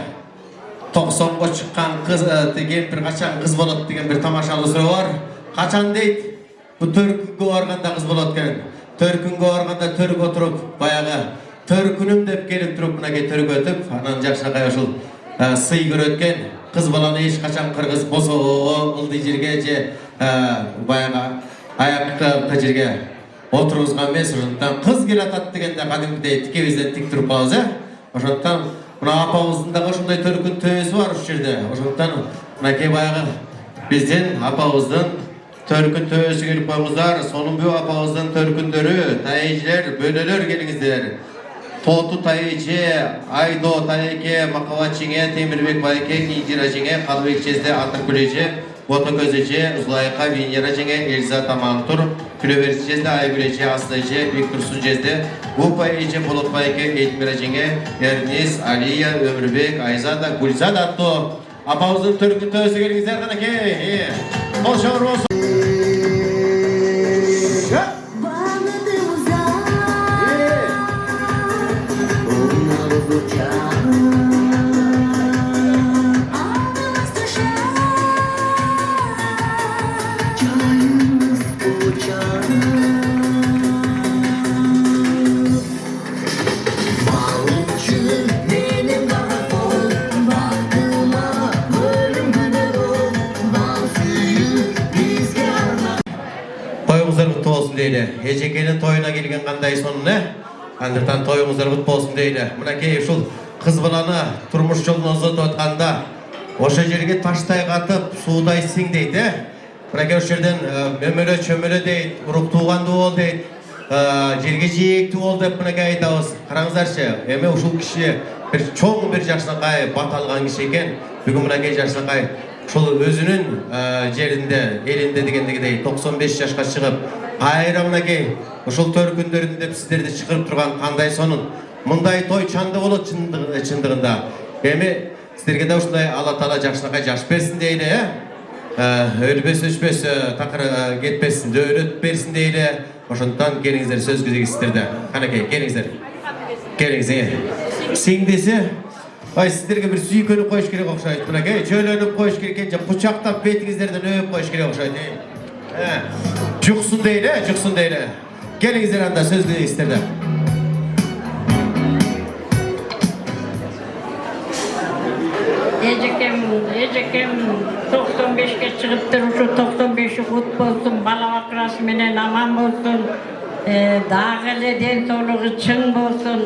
90'ga çıkan kız degen bir kaçan kız bolat degen bir tamaşalı söz var. Kaçan deydi. Bu törkünge barganda kız bolatken. Törkünge barganda törk oturup bayağı törkünüm dep gelip turup buna törk ötüp anan jakşa kayışıl sый көрөткен kız balаны eş kaçan kırgız boso ıldı жерге же баягы аяққа жерге отырғызған емес. Ошондуктан кыз келатат дегенде кадимгидей тикебизден тик туруп калабыз ошондуктан мына апабыздын дагы ушундай төркүн төбөсү бар ушул жерде. Ошондуктан мынакей баягы биздин апабыздын төркүн төбөсү келип коюңуздар. Сонунбу апабыздын төркүндөрү, тайжилер, бөлөлөр келиңиздер. Totu Tayıcı, Aydo Tayıcı, Makavaçı'nge, Temirбек Bayke, Nidiraçı'nge, Kalbek Çezde, Atırküleci, Boto Gözeci, Uzlayka, Vinyaracı'nge, Elza Tamantur, Külöverisi Çezde, Aygüleci, Aslıcı, Viktor Suncezde, Bu Payıcı, Bulut Bayke, Eğitmiracı'nge, Ernis, Aliya, Ömürbek, Ayzada, Gülzada Atto. Apamızın Türk'ün tövüsü gelingizler kana ki. Bol şavur olsun. Ejekенин toyuna kelgen kanday sonu ne? Andırtan toyuңuzдар kutlu olsun deyli. Mınakey uşul kız balаны turmuş joluna uzatып atkanda oşa жерге taştay katıp suuday siң deydi. Mınakey oşa жерден mömөлө çömөлө deydi, urup tuğandı ol deydi. Жерге жийекти ol dep mınakey aytabыз. Karаңыздарчы, эми ушул киши bir çoğ bir жакшынакай бат алган киши экен. Бүгүн mınakey жакшынакай ушул өзүнүн жеринде, элинде дегендегидей 95 жашка чыгып айрамнакей ушул төркүндөрүн деп сиздерди чыгарып турган кандай сонун мындай той чанды болот чындыгында. Эми сиздерге да ушундай Алла Таала жакшынакай жаш берсин дейли, өлбөс өчпөс такыр кетпесин, дөөлөт берсин дейли. Ошондуктан келиңиздер, сөз кезеги сиздерде. Канакей, келиңиздер. Келиңиздер. Сиң десе, ай сиздерге бир сүйкөнүп коюш керек окшойт. Мынакей, чөйлөнүп коюш керек экен, же кучактап бетиңиздерден өп коюш керек окшойт. Жуксун дейли, жуксун deyli. Gelingizler anda söz dedi isterler. Ecekem 95'e çıkıptır, şu 95'i kut bolsun, bala bakrası menen aman bolsun, dağılı den soluğu çın bolsun.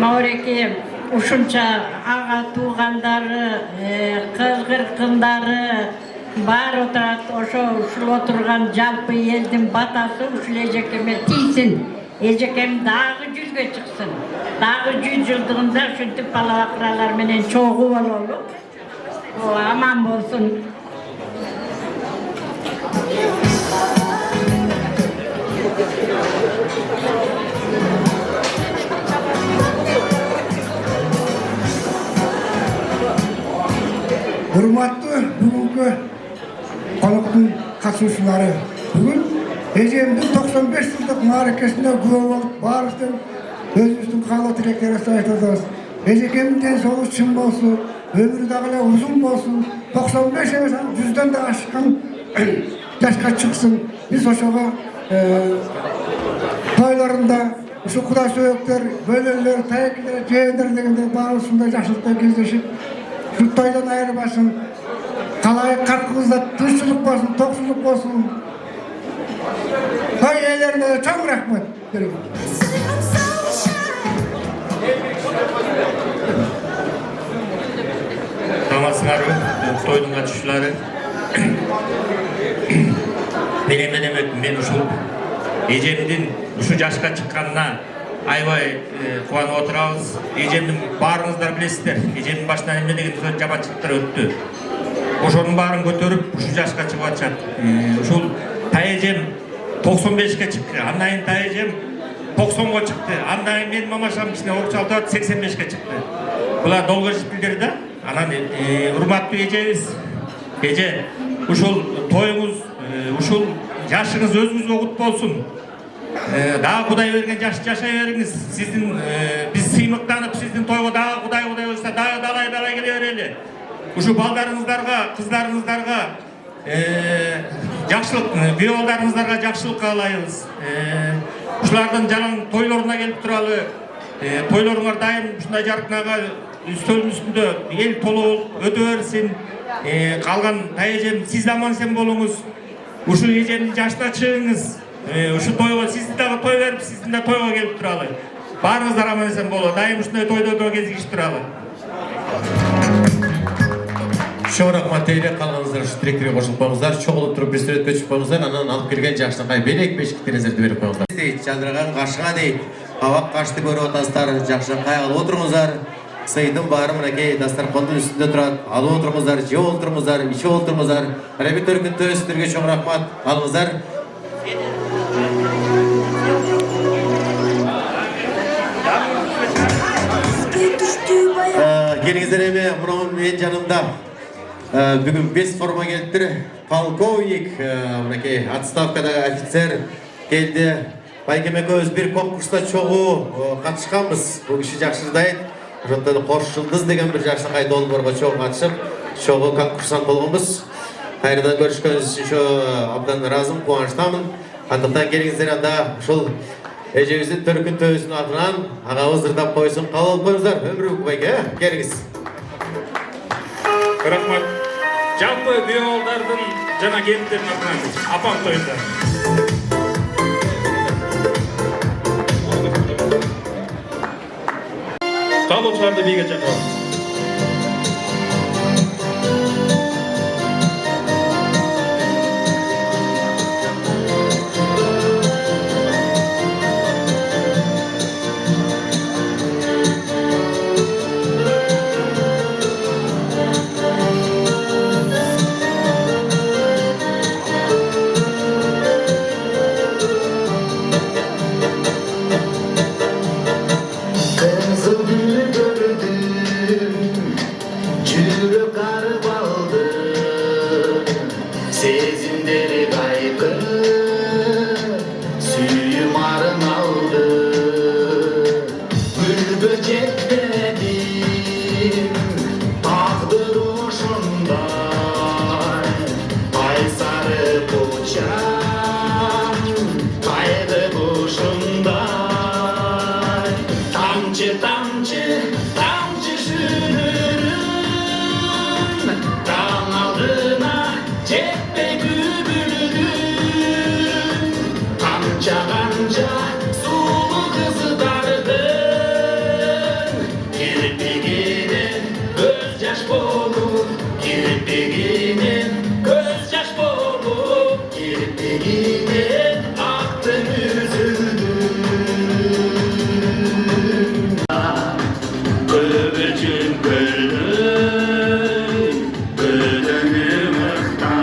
Maureki ушунча ага туугандары, кыз кыркындары бар отурат. Ошо ушул отурган жалпы элдин батасы ушул эжекеме тийсин. Эжекем дагы 100ге чыксын. Дагы 100 жылдыгында ушинтип бала бакыралар менен чогуу бололу. Аман болсун. Hurmatlı bugünkü konuktun katılışçıları. Bugün Ejem'in 95 yıllık maharekesinde güve olup bağırıştın özümüzün kalı tilekleri sayıtadız. Ejekem'den solu çın bolsun, ömrü dağıyla uzun bolsun, 95 yaşan 100'den de aşkın yaşka çıksın. Biz oşağa toylarında şu kuda söyükler, bölürler, tayekler, cehenler degende bağırışında yaşlıkta gezleşip şu toydan ayırmasın, kalay kalkımızda tırçılık olsun, toksuluk olsun. Toy eylerine de çok rahmet. Namazsınlar mı? toydun katışçıları. Benim ne demek, ben uşul ejemdin uşu jaşka çıkkanına aybay kuanıp oturabız. Ejemdin barыңızдар bilесиздер. Ejemdin başынан emне деген сөз жабачылыктар өттү. Ошонун баарын көтөрүп ушу жашка чыгып атышат. Ушул таэжем 95-ке чыкты. Андан кийин таэжем 90-га чыкты. Андан кийин менин мамашам кичине окчалтып 85-ке чыкты. Булар долго жетилдер да. Анан урматтуу эжебиз, эже ушул тоюңуз, ушул жашыңыз өзүңүзгө кут болсун. Дагы Кудай берген жаш жашай бериңиз. Сиздин биз сыймыктанып сиздин тойго дагы Кудай болса дагы далай келе берели. Ушу балдарыңыздарга, кыздарыңыздарга жакшылык, күйөө балдарыңыздарга жакшылык каалайбыз. Ушулардын жалаң тойлоруна келип туралы, тойлоруңар дайым ушундай жаркынага үстөлдүн үстүндө эл толуу өтө берсин. Калган таэжем сиз аман эсен болуңуз. Ушу эжемдин жашына чыгыңыз. Ушу тойго сиздин дагы той берип, сиздин да тойго келип туралы. Баарыңыздар аман эсен боло, дайым ушундай тойдо кезигишип туралы. Çok rahmat eyle kalganızlar şu direktörü koşulup koyunuzlar. Çok olup durup bir süre köçüp koyunuzlar. Anan alıp gelgen jaşınakay belek beşiklerinizi verip koyunuzlar. Çaldırgan kaşığa deyip, avak kaçtı görüp otasızlar. Jaşınakay alıp oturunuzlar. Sayıdın bağrı mınakey, dastar kondun üstünde durat. Alıp oturunuzlar, jeo oturunuzlar, içe oturunuzlar. Hara bir törgün töğüsüdürge çok rahmat alınızlar. Gelinizler eme, bunun en canımda. Bugün 5 forma geldiler. Polkovnik, отставкадагы офицер geldi. Baykemeke öz bir konkursta çoğu katışkanбыз. Bu kişi jakşırdaydı. Ошондон Кош Жылдыз деген bir жакшынакай долбоорго чогуу катышып, чогуу конкурсант болгонбуз. Кайрадан көрүшкөнүбүз үчүн ошо абдан ыраазымын, кубанычтамын. Андыктан келиңиздер анда ушул эжебиздин төркүн төбөсүнүн атынан агабыз ырдап койсун, кабыл алып коюңуздар. Өмүрбек байке, келиңиз. Рахмат. Жалпы күйөөбалдардын жана келиндердин атынан апам тоюнда. Кабылчыларды бийге чакырабыз.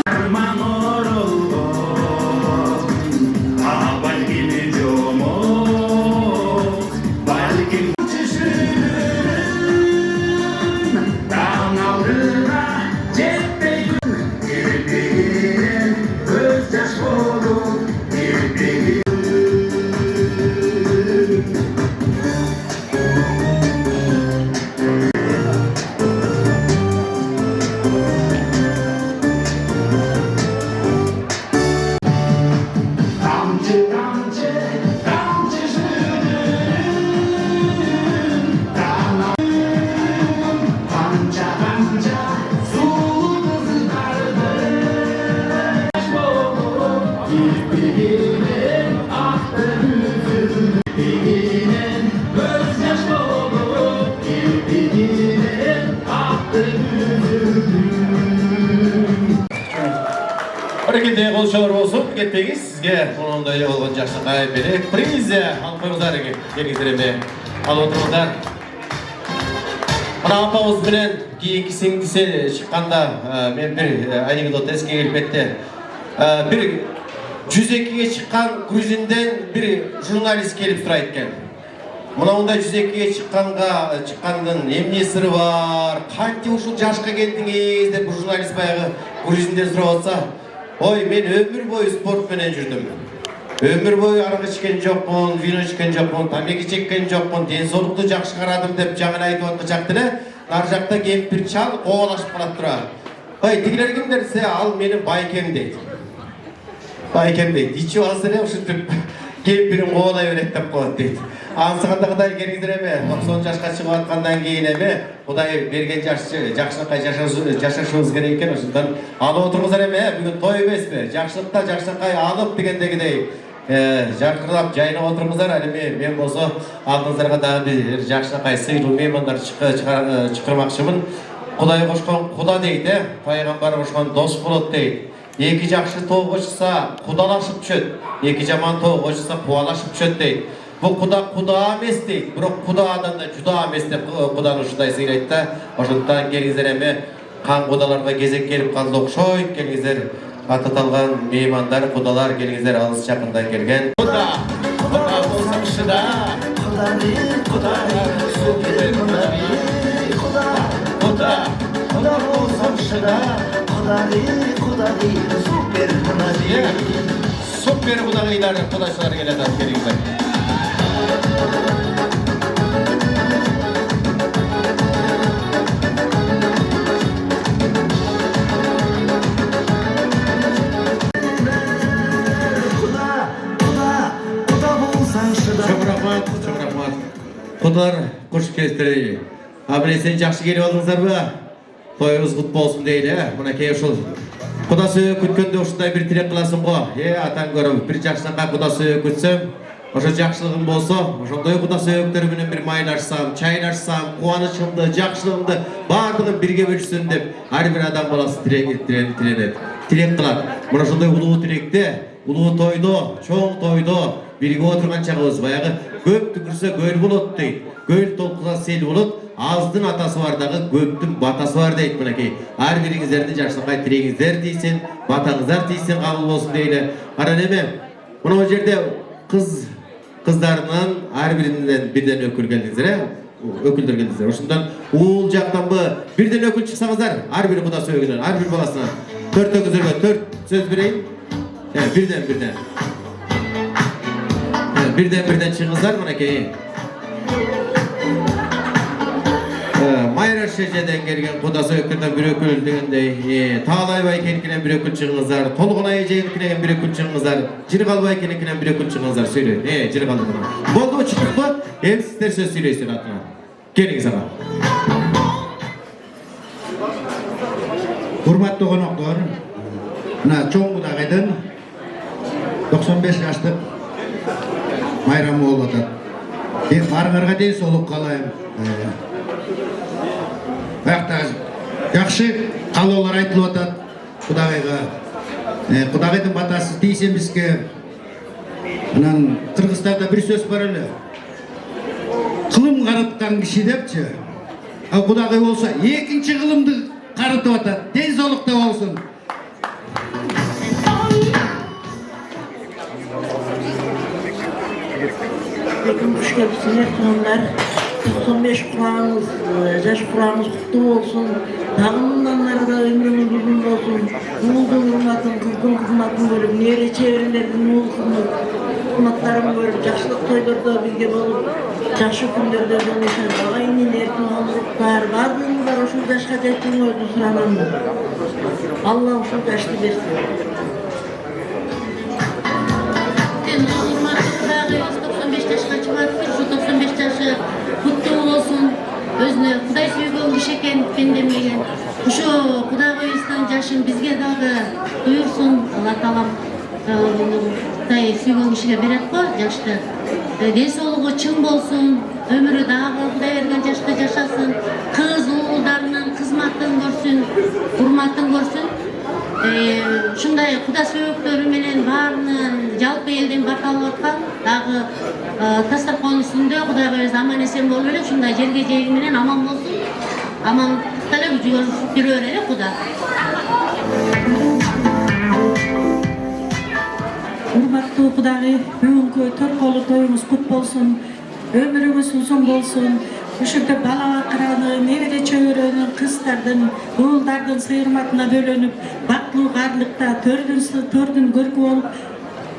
Arman orulgon, abay gibi jomo. Hareketde konuşmalar olsun. Ketpegiz sizge sonunda öyle olgan Jaşnakay berek priz alып koyuңуздар келиңиздер ал отыруңуздар. Мына апабыз менен кийинки сиңдиси чыкканда мен бир анекдот эске келип кетти. Бир 102ге чыккан грузинден бир журналист келип сурайт экен. Мынандай 102ге чыккандын эмне сыры бар? Кантип ушул жашка келдиңиз деп журналист баягы грузинден сурап атса, ой, мен өмүр бою спорт менен жүрдүм. Өмүр бою арак ичкен жокмун, вино ичкен жокмун, тамеки чеккен жокмун, ден соолукту жакшы карадым деп жаңы айтып аткачак деле, нар жакта кемпир чал кубалашып калат тура. Ой, тигилер кимдер десе, ал менин байкем дейт. Байкем дейт. Ичип алса эле ушинтип кемпирин кубалай берет деп коет дейт. Ансыганда Кудай келиңиздер эме, 90 жашка чыгып аткандан кийин эме, Кудай берген жакшылыкка жашашыбыз керек экен, ошондон алып отуруңуздар эме, бүгүн той эмеспи? Жакшылыкта жакшылыкка алып дегендегидей жаркырап жайнап отуруңуздар. Ал эми мен болсо алдыңыздарга дагы бир жакшылыкка сыйлуу меймандар чакырмакчымын. Кудай кошкон куда дейт, пайгамбар кошкон дос болот дейт. Эки жакшы тоого чыкса кудалашып түшөт, эки жаман тоого чыкса кубалашып түшөт дейт. Бу куда эмес дейт, бирок кудаадан да жуда эмес деп Куданы ушундай сыйлайт да. Ошондон келиңиздер эми кан кудаларга кезек келип калды окшойт. Келиңиздер ататалган меймандар, кудалар келиңиздер алыс жакындан келген. Куда болсаң шыда, куда болсаң шыда, супер кудагыйлар, кудашылар келет ал келиңиздер. Çok rahmat. Kudalar kuş kelistiriyor. Abi sen жақсы келіп алдыңыздарбы? Тойыңыз құтты болсын дейді. Мынакей ушул Кудасы күткөндө ушундай бир тилек кыласың го. Атаң көрүп, бир жакшылыкка кудасы күтсөм, ошо жакшылыгым болсо, ошондой кудасы өктөрү менен бир майлашсам, чайнашсам, кубанычымды, жакшылыгымды баардыгын бирге бөлүшсүн деп ар бир адам баласы тиленет. Тилек кылат. Мына ошондой улуу тилекте, улуу тойдо, чоң тойдо бирге отурган чагыбыз баягы көп түкүрсө көл болот дейт. Көл толкуса сел болот. Аздын атасы бар дагы көптүн батасы бар дейт. Мынакей ар бириңиздердин жакшылыкка тилегиңиздер тийсин, батаңыздар тийсин, кабыл болсун дейли. Кара неме? Мына жерде кыздарынан ар бирден өкүл келдиңиздер, өкүлдөр келдиңиздер. Ошондон уул жактанбы бирден өкүл чыксаңыздар, ар бир кудасы өкүлүнөн, ар бир баласына 4 өгүзөргө 4 сөз берейин. Birden çıkınızlar mınakey. Mayra şecerden gelgen kudası ökülden bir ökül degендей. Tağlaybay kenikinen bir ökül çıkınızlar. Tolgunay jenikinen bir ökül çıkınızlar. Jirgalbay kenikinen bir ökül çıkınızlar. Söyle. Jirgalbay. Boldu mu çıktık mı? Hem sizler söz söyleysün atına. Gelin sana. Hurmatlı konuklar. Mına çoğun kudağıydın 95 yaşlık майрам болуп атат. Барыңарга дейин солук калайм. Баягы жакшы каалоолор айтылып атат Кудагайга. Кудагайдын батасы тийсен бизге. Анан Кыргызстанда бир сөз бар эле. Кылым караткан киши депчи. А Кудагай болсо экинчи кылымды карытып атат. Ден соолукта болсун. Hoş geldiniz hanımlar. 95 kurağınız, yaş kurağınız kutlu olsun. Dağınlanlara da ömrünüz uzun olsun. Uğuldun hürmatın, kızgın hürmatın görüp, nere çevrelerden uğulsun. Hürmatlarımı görüp, yaşlılık toylarda bilge bolup, yaşlı günlerde dönüşen ağayının erkin olurluklar, bardığınızlar o yaşka jettiğini öldü sıranan. Allah o yaşlı versin. 95 yaşқа чыгат, şu 95 yaşı kutlu olsun. Özüne Kuday süygөн kişi eken pendemеген. Uşo Kudagayыбыздын жашын bizge dagı duyursun. Allah Taalam Kuday süygön kişiге берет го, жашты. Ден соолугу чың болсун, өмүрү дагы Kuday берген жашта жашасын. Кыз уулдарынын кызматын көрсүн, урматын көрсүн. ушундай куда сөөктөрү менен баарынан жалпы элден бат алып аткан дагы дасторкон үстүндө Кудайга өзү аман эсен болуп эле ушундай жерге жеги менен аман болсун, амандыкта эле жүрө эле Куда. Урматтуу Кудагы, бүгүнкү торколуу тоюңуз кут болсун, өмүрүңүз узун болсун. Ушундай бала бакыраны, небере чөбөрөнү, кыздардын, уулдардын сыйырматына бөлөнүп, бактылуу барлыкта төрдүн көркү болуп,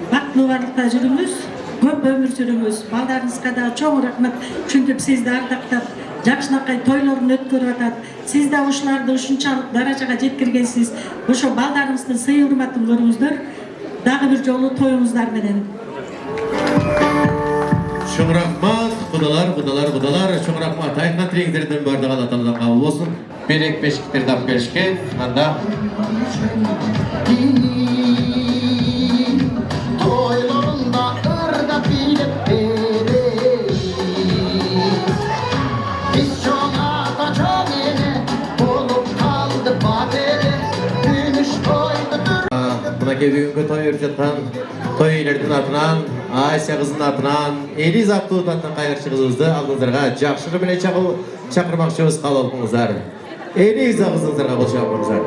бактылуу барлыкта жүрүңүз, көп өмүр сүрүңүз. Балдарыңызга да чоң рахмат, чүнтүп сизди ардактап, жакшынакай тойлорун өткөрүп атат. Сиз да ушуларды ушунчалык даражага жеткиргенсиз. Ошо балдарыңыздын сый-урматын көрүңүздөр. Дагы бир жолу тоюңуздар менен. Чоң рахмат, кудалар. Чоң рахмат. Айткан тилегиңердин баардыгы Алла Тааладан кабыл болсун. Берек бешиктерди алып келишкен. Анда Toylarında ırda bilip vereyim. Biz çoğata çoğene olup kaldı badere. Gümüş koydudur. Мынакей бүгүнкү той өтүп жаткан той ээлердин атынан, Айся кыздын атынан, Элиз Абдулатовдун кайрыкчы кызыбызды алдыңыздарга жакшыруу менен чакырмакчыбыз, кабыл кылыңыздар. Элиза кызыңыздарга кол чапыңыздар.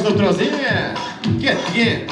баштап тұрасыз, кеттік,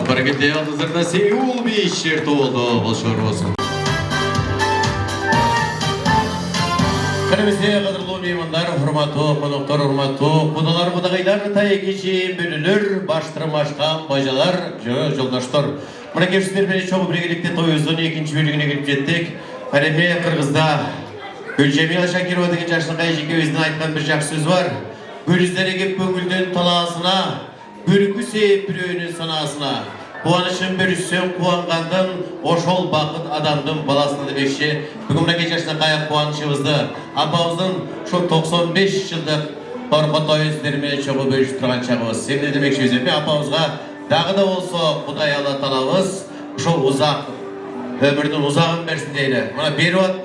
Баракетті алдыздарда Сеул бейшер толды, болшар болсын. Қырымызде қадырлы меймандар, құрматты, қонақтар, құрматты, құдалар, құдағайлар, тайекеші, бөлілер, баштырым ашқан, бажалар, жолдаштар. Мұна кепсіздер бені чоғы бірегелікте тойыздың екінші бөлігіне келіп жеттік. Әлеме Қырғызда Гүлжамила Шакирова деген жашынғай жеке өзінің айтқан бір жақсы сөз бар. Гүліздері кеп көңілден таласына, көрікі сейіп біреуінің санасына. Қуанышын бүріссен қуанғандың, ошол бақыт адамдың баласына демекші. Бүгін мұна кешашына қаяқ қуанышымызды, апамыздың шо 95 жылдық торқы тойыздермен чоғы бөлішіп тұрған шағымыз. Семді демекші өзіме апамызға дағы да болса Құдай Алла талабыз, шол ұзақ, өмірдің ұзағын берсін дейлі. Мұна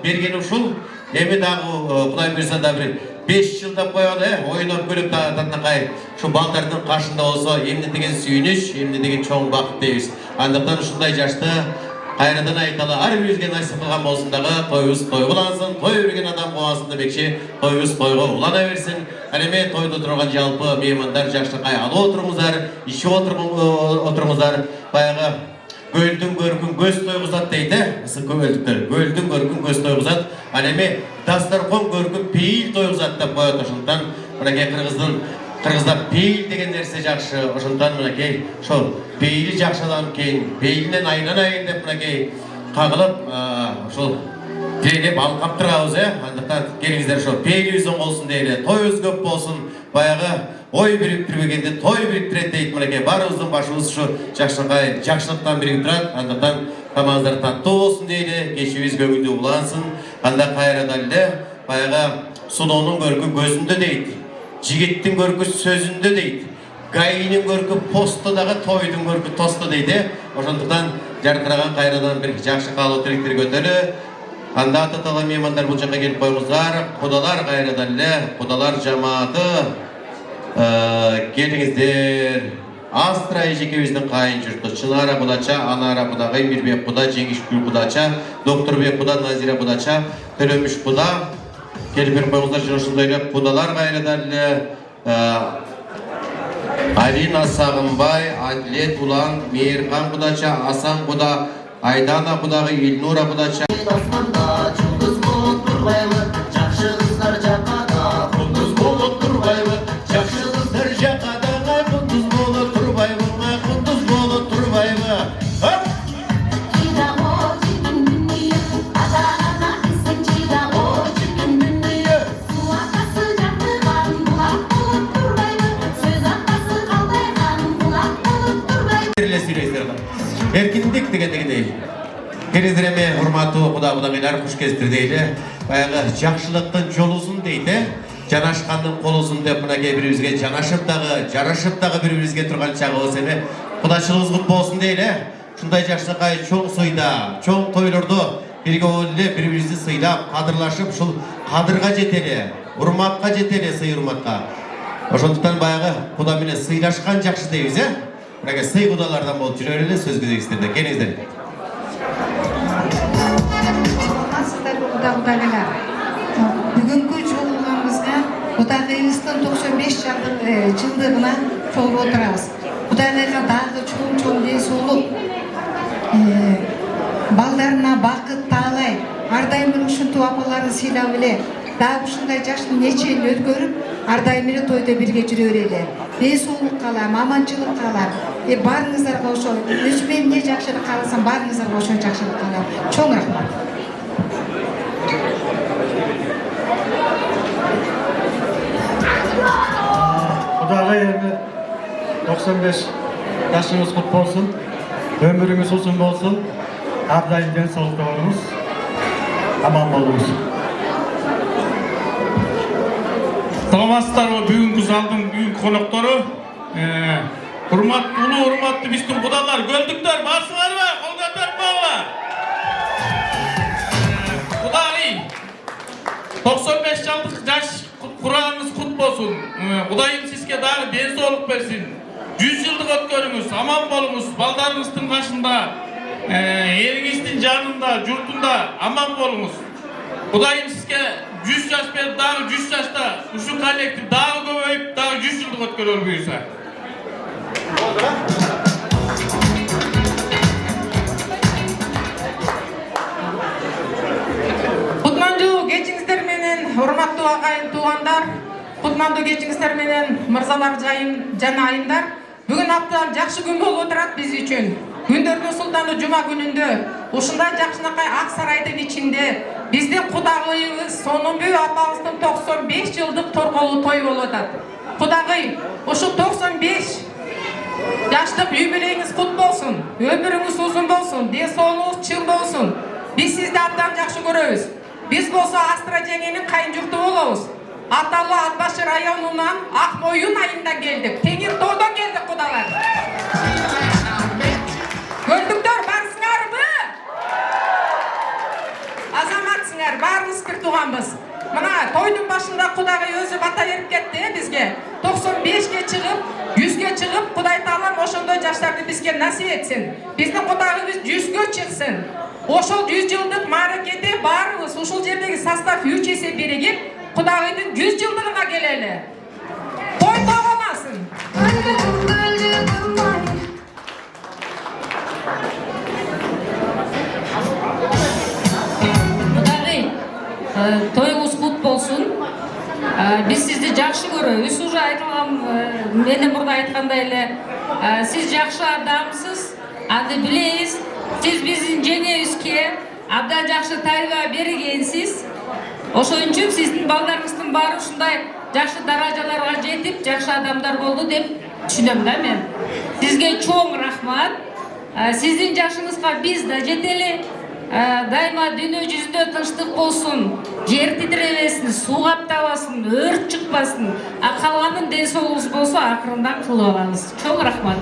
бергені шул, еме дағы Құдай берсін да бір 5 жылдап қойғаны, ойынап көліп татына қай, шу балдардың қашында болса, емді деген сүйініш, емді деген чоң бақыт дейіз. Андықтан шындай жашты, қайрадан айталы, ар өзге насip қылған болсындағы, тойыз той құлансын, той өрген адам қуасын демекші, тойыз тойға ұлана берсін. Әлеме тойды тұрған жалпы меймандар жақшы қай алы отырыңыздар, іші отырыңыздар, баяғы Гөлдің көркін көз тойғызат дейді, ысы көмелдіктер. Гөлдің көркін көз тойғызат, әлеме дастархон көркін пейіл тойғызат деп қойат ұшынтан. Мұнакей Қырғызда пейіл деген нәрсе жақшы ұшынтан мұнакей. Шол пейілі жақшадан кейін, пейілінен айнан деп мұнакей қағылып, шол тірелеп алқап тұрғауыз, андықтан келіңіздер шол пейіл өзің болсын дейді, той өз көп болсын, баяғы ой бириктирбегенде той бириктирет дейт мынакей. Барыбыздын башыбыз ушу жакшылыктан биригип турат. Андыктан тамагыңыздар таттуу болсун дейли, кечибиз көңүлдүү улансын. Анда кайрадан эле баягы сулоонун көркү көзүндө дейт, жигиттин көркү сөзүндө дейт, гайынын көркү постто дагы тойдун көркү тосто дейт. Ошондуктан жаркыраган кайрадан бир жакшы каалоо тилектер көтөрү. Анда ата-талай меймандар бул жакка келип койгуңуздар. Кудалар кайрадан эле, кудалар жамааты келиңиздер. Астра эжекебиздин кайын журту, Чынара кудача, Анара кудагай, Мирбек куда, Жеңишгүл кудача, Докторбек куда, Назира кудача, Төлөмүш куда келип берип койгуңуздар. Жана ошондой эле кудалар кайрадан эле Алина Сагынбай, Адлет Улан, Мейирхан кудача, Асан куда, Айдана кудагы, Илнура кудача. Асманда жұлдыз болып тұрбайлы, жақсы қыздар жақада, құндыз болып тұрбайлы, Жақсы қыздар жақадаға, құндыз болып тұрбайлы, құндыз болып тұрбайлы. Чидамо жүрген дүние, ата-ана ісін чидамо жүрген дүние. Су ақасы жақтырған бұлақ болып тұрбайлы, сөз ақасы қалдайған бұлақ болып тұрбайлы. Эркиндик дегендей. Келиздереме урматтуу куда-кудагайлар, куш келиптир дейли. Баягы жакшылыктын жолусун дейт, жанашкандын колусун деп мынакей бирибизге жанашып дагы, жарашып дагы бирибизге турган чагыбыз эми. Кудачылыгыбыз кут болсун дейли. Ушундай жакшылыкка чоң сыйда, чоң тойлордо бирге болуп эле бирибизди сыйлап, кадырлашып, ушул кадырга жетели, урматка жетели, сый урматка. Ошондуктан баягы куда менен сыйлашкан жакшы дейбиз, мынакей сый кудалардан болуп жүрө эле сөз кезегиздерде. Келиңиздер. Кудагайлар, бүгүнкү чогулганыбызга Кудагайыбыздын 95 жылдыгына чогулуп отурабыз. Кудагайга дагы чоң ден соолук, балдарына бакыт таалай, ар дайым эле ушинтип апаларын сыйлап эле, дагы ушундай жаштын нече жыл өткөрүп, ар дайым эле тойдо бирге жүрө берели. Ден соолук каалайм, аманчылык каалайм. Баарыңыздарга ошо өзүм эмне жакшылык кааласам, баарыңыздарга ошо жакшылык каалайм. Чоң рахмат. Құдағай енді 95 жашыңыз құт болсын, өміріңіз ұзын болсын, әрдайым денсаулықта болыңыз, аман болыңыз. Саламатсыздар ма бүгүнкү залдын бүгүнкү коноктору, урматтуу биздин кудалар, көлдүктөр, барсыңарбы? Кол көтөрүп Кудагай 95 жылдык жаш Kur'anınız kut olsun. Kudayım sizge dağı den soğuk versin. 100 yıllık ötkörünüz, aman bolunuz, baldarınızın başında, elinizin canında, yurtunda aman bolunuz. Kudayım sizge 100 yaş verip dağı 100 yaşta, uşu kolektif dağı köveyip dağı 100 yıllık ötkörür büyüse. Kutmandu geçinizler menen, hormatlı ağayın tuğanlar, Kutmandu geçinizler menen, mırzalar jana ayınlar. Bugün haftadan jakşı gün bolup oturat biz üçün. Gündөрдүн султаны жума күнүндө ушундай жакшынакай ак сарайдын ичинде биздин кудагыйыбыз Сонунбүй апабыздын 95 жылдык торголуу той болуп атат. Кудагый, ушу 95 жаштык юбилейиңиз кут болсун, өмүрүңүз узун болсун, ден соолугуңуз чың болсун. Биз сизди абдан жакшы көрөбүз. Биз болсо Астра жеңенин кайын журту болобуз. Аталы Атбашы районунан Ак Моюн айында келдик. Теңир тоодон келдик кудалар. Көлдүктөр барсыңарбы? Азаматсыңар, баарыбыз бир тууганбыз. Мына тойдун башында Кудагай өзү бата берип кетти бизге. 95ге чыгып, 100ге чыгып, Кудай таалам ошондой жаштарды бизге насип этсин. Биздин Кудагайыбыз 100ге чыксын. Ошол 100 жылдык мааракеде баарыбыз ушул жердеги состав үчесе биригип, Кудагайдын 100 жылдыгына келели. Той тоголасын. Кудагай, тоюңуз кут болсун. Биз сизди жакшы көрөбүз. Уже айтылган, менин мурда айткандай эле, сиз жакшы адамсыз. Аны билебиз. Сиз биздин жеңебизге абдан жакшы тарбия бергенсиз. Ошон үчүн сиздин балдарыңыздын баары ушундай жакшы даражаларга жетип, жакшы адамдар болду деп түшүнөм да мен. Сизге чоң рахмат. Сиздин жашыңызга биз да жетели. Дайыма дүйнө жүзүндө тынчтык болсун, жер титиребесин, суу каптабасын, өрт чыкпасын. Калганын ден соолугубуз болсо акырындан кылып алабыз. Чоң рахмат.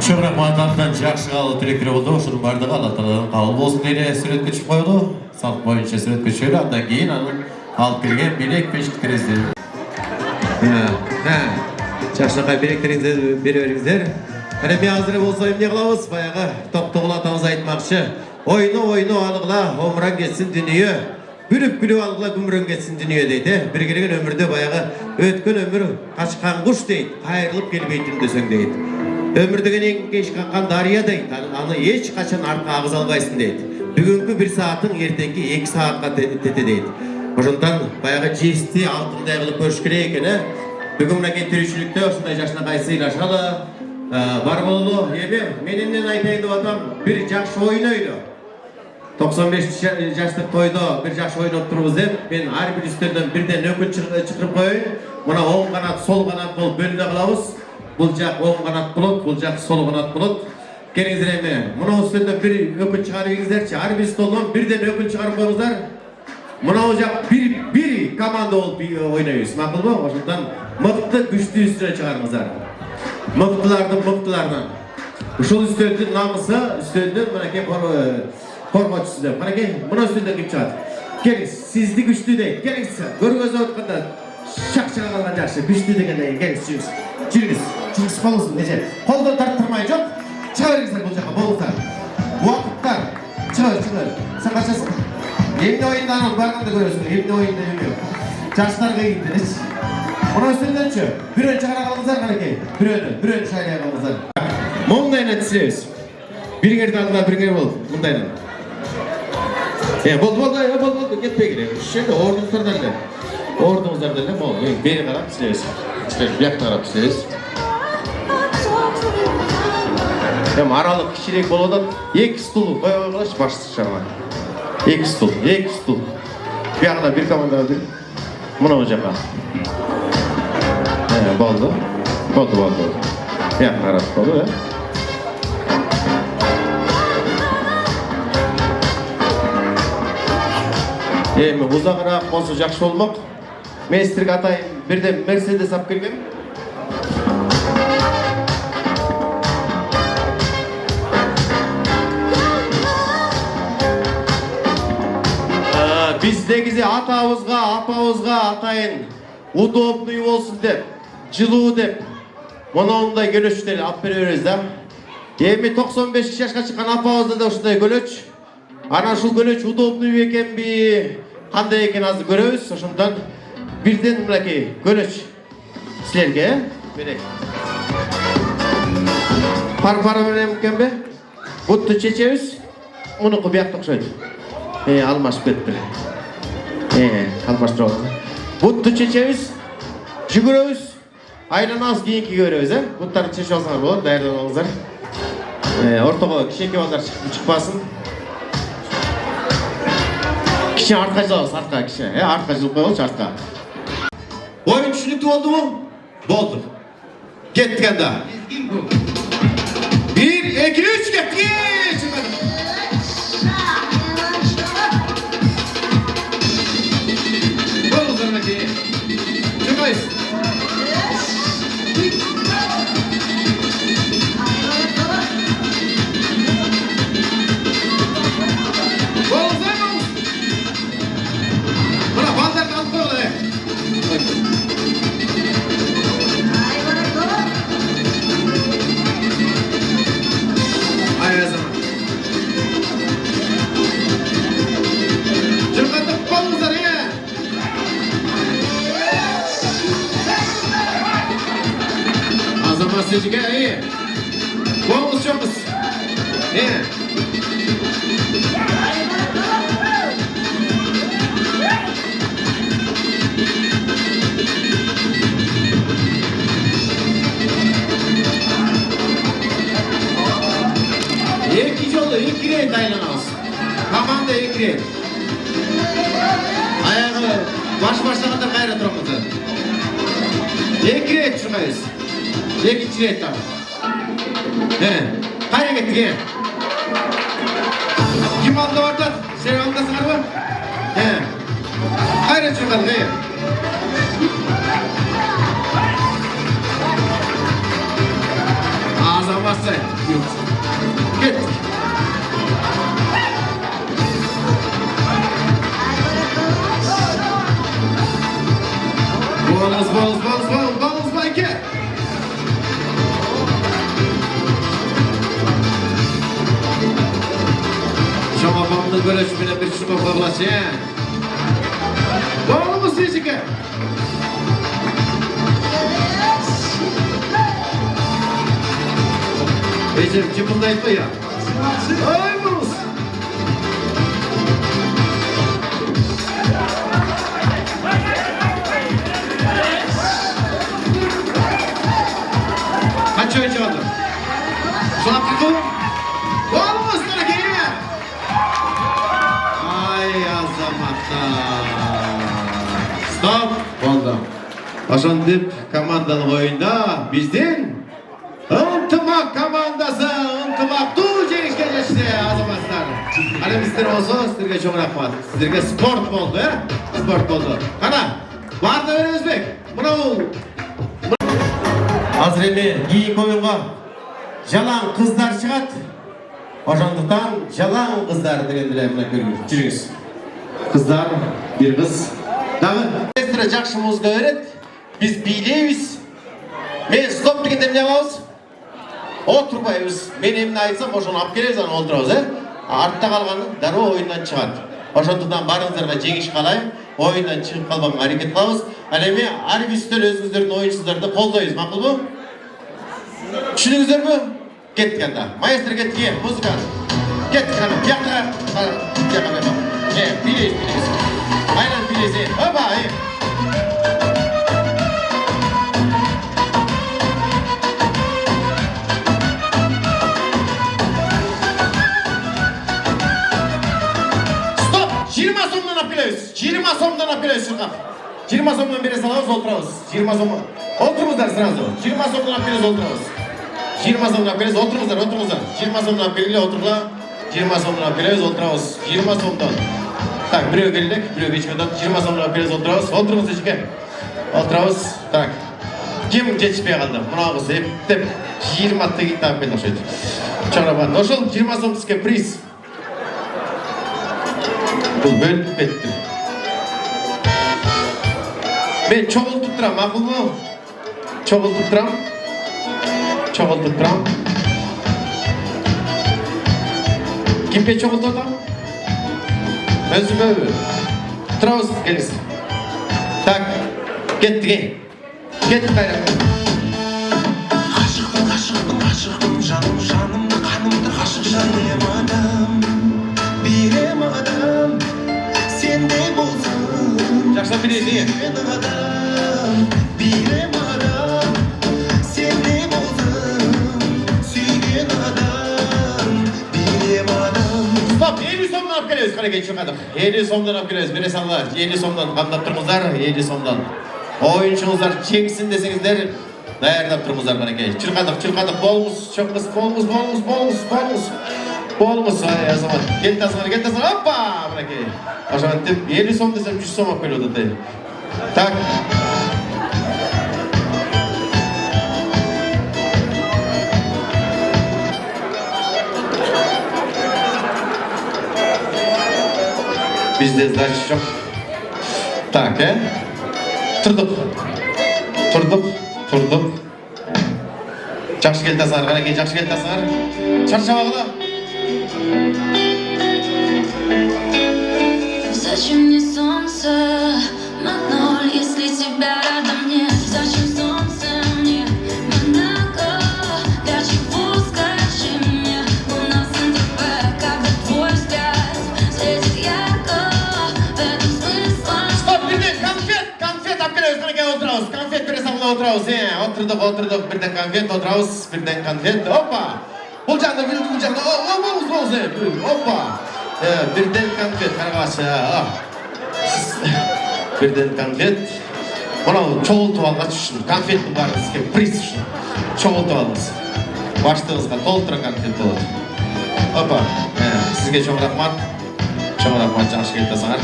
Чоң рахмат, аттан жакшы каалоо тилектер болду. Ошонун баардыгы Алла Тааладан кабыл болсун дейли. Сүрөткө чыгып койду. Салт боюнча сүрөткө чыгып, андан кийин анын алып келген белек пешиктериңизди. Жакшынакай белектериңизди бере бериңиздер. Мына мен азыр болсо эмне кылабыз? Баягы токтогул атабыз айтмакчы. Ойно алгыла, омуран кетсин дүнүйө. Күлүп алгыла, күмүрөн кетсин дүнүйө дейт. Бир келген өмүрдө баягы өткөн өмүр качкан куш дейт, кайрылып келбейтин десең дейт. Өмүр деген эң кеч каккан дарыя дейт. Аны эч качан артка агыза албайсың дейт. Бүгүнкү 1 саатың эртеңки 2 саатка тете дейт. Ошондон баягы жести алтындай кылып көрүш керек экен. Бүгүн мынакей тиричиликте ушундай жашынакай сыйлашалы, бар бололу. Эми мен эмнени айтайын деп атам? Бир жакшы ойнойлу. 95 жаштык тойдо бир жакшы ойноп турбуз деп, мен ар бир үстөлдөн бирден өкүл чыгырып коеюн. Мына оң канат, сол канат болуп бөлүнө калабыз. Бул жак оң канат болот, бул жак сол канат болот. Келиңиздер эми. Мына үстөлдөн бир өкүл чыгарып ийиңиздерчи. Ар бир столдон бирден өкүл чыгарып коюңуздар. Мына жак бир команда болуп ойнойбуз. Макулбу? Ошондон мыкты күчтүү үстөлгө чыгарыңыздар. Мыктылардан. Ушул үстөлдүн намысы, үстөлдүн мынакей коргоочусу деп. Мынакей мына үстөлдөн ким чыгат? Келиңиз, сизди күчтүү дейт. Келиңиз, көргөзүп атканда шак-шак калган жакшы, күчтүү дегендей. Келиңиз, жүрүңүз болсун, нече. Колдон тарттырмай жок. Чыга бериңиздер бул жака, болуңуздар. Убакыттар. Чыга. Сен качасың? Эмне оюндан барганда көрөсүң, эмне оюнда эмне. Жаштар кыйын. Мына үстөлдөнчү, бирөө чыгара калыңыздар канекей. Бирөө шайлай калыңыздар. Мондайынан тизебиз. Бириңерди алдыга бириңер бол, мындайынан. Болду, кетпей керек. Ошенде ордуңуздар эле. Болду. Бери карап тизебиз. Биякка карап тизебиз. Аралык кичирээк болуп атат. 2 стул кое койгулачы баштычага. 2 стул. Биякта бир команда бир. Мына бул жака. Болду. Биякка карап болду, Эми узагыраак болсо жакшы болмок. Мен силерге атайын бирден Мерседес алып келгем. Биз негизи атабызга, апабызга атайын удобный болсун деп, жылуу деп, мондай көлөчтөр алып бере беребиз да. Эми 95 жашка чыккан апабызда да ушундай көлөч. Ана ушул көлөч удобный бекенби, кандай экен азыр көрөбүз. Ошондон бирден мынакей көлөч силерге берек. Пар менен экенби? Бутты чечебиз. Мунуку биякта окшойт. Алмашып кетти. Алмаштырып алды. Бутты чечебиз. Жүгүрөбүз. Айланабыз кийинки көрөбүз, Буттарды чечип алсаңар болот, даярданыңыздар. Ортого кичинекей балдар чыкпасын. Кичине артка жылабыз, артка кичине. Артка жылып койгончу, артка. Оюн түшүнүктүү болдубу? Болду. Кеттик анда. 1, 2, 3 кеттик. Vamos jogos. İki yolu, iki reyt aylanamaz. Kafanda iki reyt. Ayağı 2 rет çıkıyoruz. 2. ret daha. Kaya gittik. Kim aldı orada? Sen aldasın mı? Hayır çıkalım. Ağzına bastı. Git. Bonus Bayke. Şama babamız böyle şüphene bir şuma bablaşı. Bonus diyecek. Ecem kim bunda etme ya? Ay bonus. Kaç oyuncu oldu? Şuna tutun. Olmaz sana geliyor. Ay azamatlar. Stop. Oldu. Aşandip komandanın oyunda bizden Intimak komandası, Intimak tuğ jengişke geçti azamatlar. Hadi bizler olsun, sizlerge çok rahmat. Sizlerge sport oldu, sport oldu. Kana, var da veriniz bek. Bravo. Hazır endi iyi koyunga jalan kızlar çıgat. Oşonduktan jalan kızlar degendiler mına görüyoruz. Жүрүңүз. Kızlar, bir kız. Dagы Estra жакшы музыка öğret. Biz biyleybiz. Men stop degende emне кылабыз? Oturbayбыз. Men эмне айтсам ошону алып келебиз, аны олтурабыз, Артта калганы дароо оюндан чыгат. Ошондуктан барыңыздарга жеңиш каалайм. Оюндан чыгып калбаганга аракет кылабыз. Ал эми ар бир үстөл өзүңүздөрдүн оюнчуларды колдойбуз, макулбу? Түшүндүңүздөрбү? Кеттик анда. Маэстро кеттик, музыка. Кеттик ана. Бияка. Билейбиз. Aynen bilezi. Hopa. Stop. 20 somdan alып келебиz. 20 somdan alып келебиz шыркап. 20 somdan бере салабыз, олтурабыз. 20 сом. Отуруңуздар сразу. 20 somdan alып келебиз, олтурабыз. 20 somdan alып келебиз, отуруңуздар. 20 somdan alып келгиле, отургула. 20 somdan alып келебиz, олтурабыз. 20 somdan. Так, бирөө келдик, бирөө кечип атат. 20 сомдон бериз отурабыз. Отуруңуз эчке. Отурабыз. Так. Ким жетишпей калды? Мына кыз эптеп 20 тегит таап келди окшойт. Чоңрабан. Ошол 20 сом сизге приз. Бул бөлүнүп кетти. Мен чогултуп турам, макулбу? Чогултуп турам. Кимге чогултуп атам? Özgür. Traus gelir. Tak. Git. Git kayra. Aşıkım canım kanımdır aşık canım adam. Birem adam sen de bolsun. Jakşa bileydi. Birem adam sen de bolsun. Suygen adam birem adam. Stop. 50 somdan alып келебиz, кара кечип кадык. 50 somdan alып келебиz, бере салыңдар. 50 somdan камдап туруңуздар, 50 somdan. Оюнчуңуздар чексин десеңиздер, даярдап туруңуздар канакей. Чыркадык, болмус, чоңмус, болмус. Ай, азамат. Кел тасыңар. Опа, канакей. Ошентип 50 сом десем 100 сом алып келип атат. Так. Bizde sdача жоқ. Так, Тұрдық. Жақсы келді тасыңар, қанекей, жақсы келді тасыңар. Шаршамағыла. Зачем мне солнце на ноль, если тебя рядом нет? Зачем солнце мне Монако? Для чего, скажи мне? У нас НТВ, когда твой взгляд светит ярко. В этом смысл. Стоп, birden konfet alып келебиз, қанекей, отырабыз. Konfet бере салына отырабыз. Отырдық, бірден konfet отырабыз, бірден konfet. Опа. Бұл жағда. Опа. Birden konfet, қарағашы. Birden konfet. Mına çoğultup algaç üçün, konfetin var sizge priz üçün. Çoğultup alыңız. Baştığınızga толтура konfet болады. Опа, sizge çoğun rahmat. Çoğun rahmat, жақсы келіп tasаңар.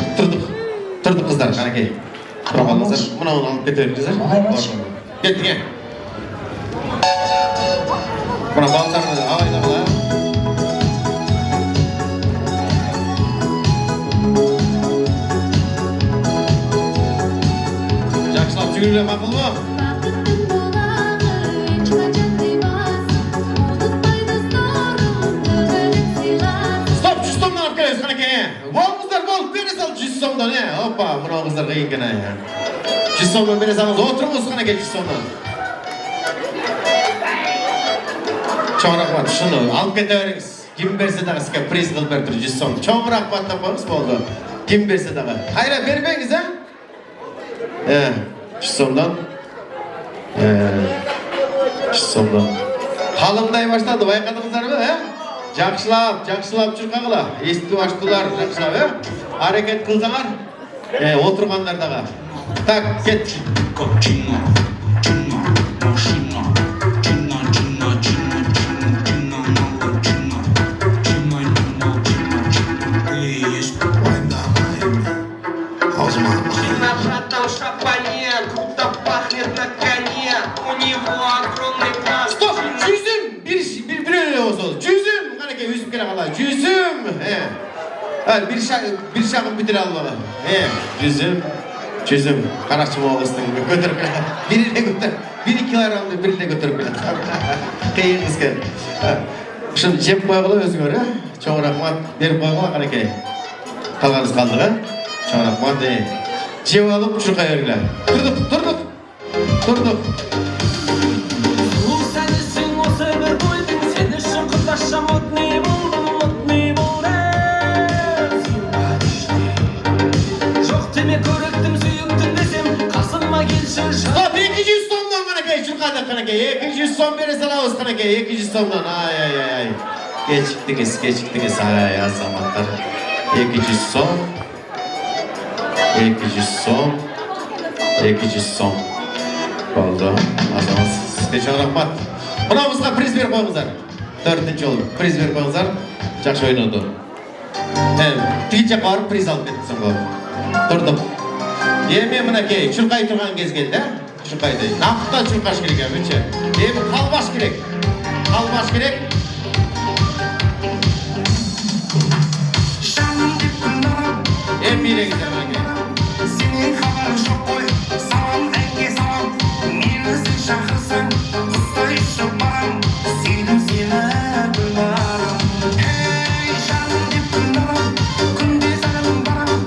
Тұрдық қыздар, қанекей. Тұрып алыңыздар. Мына оны алып кете беріңіздер. Кеттік, Мына балдарды абайдағыла. Жақсылап жүгірулер мақұл ба? Стоп, 100 сомдан алып келесіз, қанекей. Болыңыздар, болып бере сал 100 сомдан. Опа, мына қыздар қиын екен. 100 сомдан бере салыңыз, отырыңыз қанекей 100 сомдан. Çoğun rahmat, şunu alıp kete veriniz. Kim berse dağı sizge priz kılıp berdir 100 som. Çoğun rahmat tapamız oldu. Kim berse dağı. Hayra vermeyiniz ha? 100 somdan. 100 somdan. Halımday başladı, bayqadыңыздар mı? Жақшылап жүрқағыla. Естіп ашtılar, жақшылап. Hareket kılsаңар. Oturğanlardağı. Tak, ket. Stop! Cüzüm! Bir öyle olsun. Cüzüm! Kanka yüzüm kere kala. Cüzüm! Bir şakın bitire Allah'a. Cüzüm. Karaşçı oğlustun. Götürüp bile. Birine götür. 1-2 ayramda birine götürüp bile. Kıyın kızken. Şimdi cep koyağıla özgür. Çoğun rahmat. Berip koyağıla kanka. Kalganız kaldığı. Çoğun rahmat. Cep alıp çırkaya örgüler. Turduk. Stop, 200 somdan kanaka, çırkadık kanaka. 200 som beri salavuz kanaka, 200 somdan. Ay. Geçiktiniz. Ay azamatlar. 200 som. 200 som. Oldu. Azamat. Sizge çoğun rahmat. Mınamızga priz berip koyыңыздар. 4-nji oldu. Priz berip koyыңыздар. Жақсы ойнады. Тиги жаққа барып приз алып кеттің болды. Тұрдық. Еме мынакей, чуркай тұрған кез келді. Чуркайды. Нақыттан чуркаш керек әмінше. Еме қалбаш керек. Ем билегізді мынакей. Senin haber çok koy, salam enge salam. Meni sen şahırsan, ustayışım baram. Sevdim seni bunlarım. Hey canım dip kundaram, kunde sanım baram.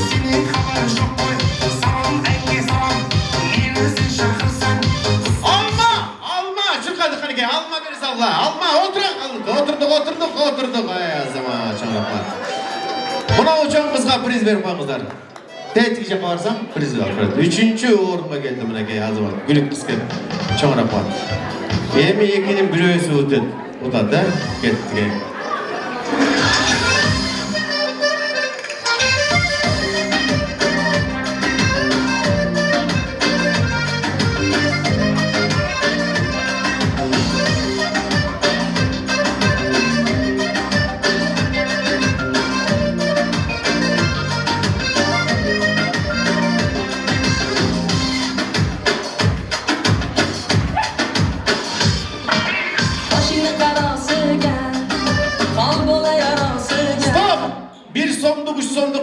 Senin haber çok koy, salam enge salam. Meni sen şahırsan. Alma, çıkadık hani alma beni salla. Alma, oturduk. Ay azama, çoğun rahmat. Buna uçan kızga priz verip koyыңыздар. Tetik жаққа барсам, приз алып. 3-нчі орынға келді мынакей азамат. Гүлік кіске çoğun rahmat. Эми экинин бирөөсү утат да? Кеттик.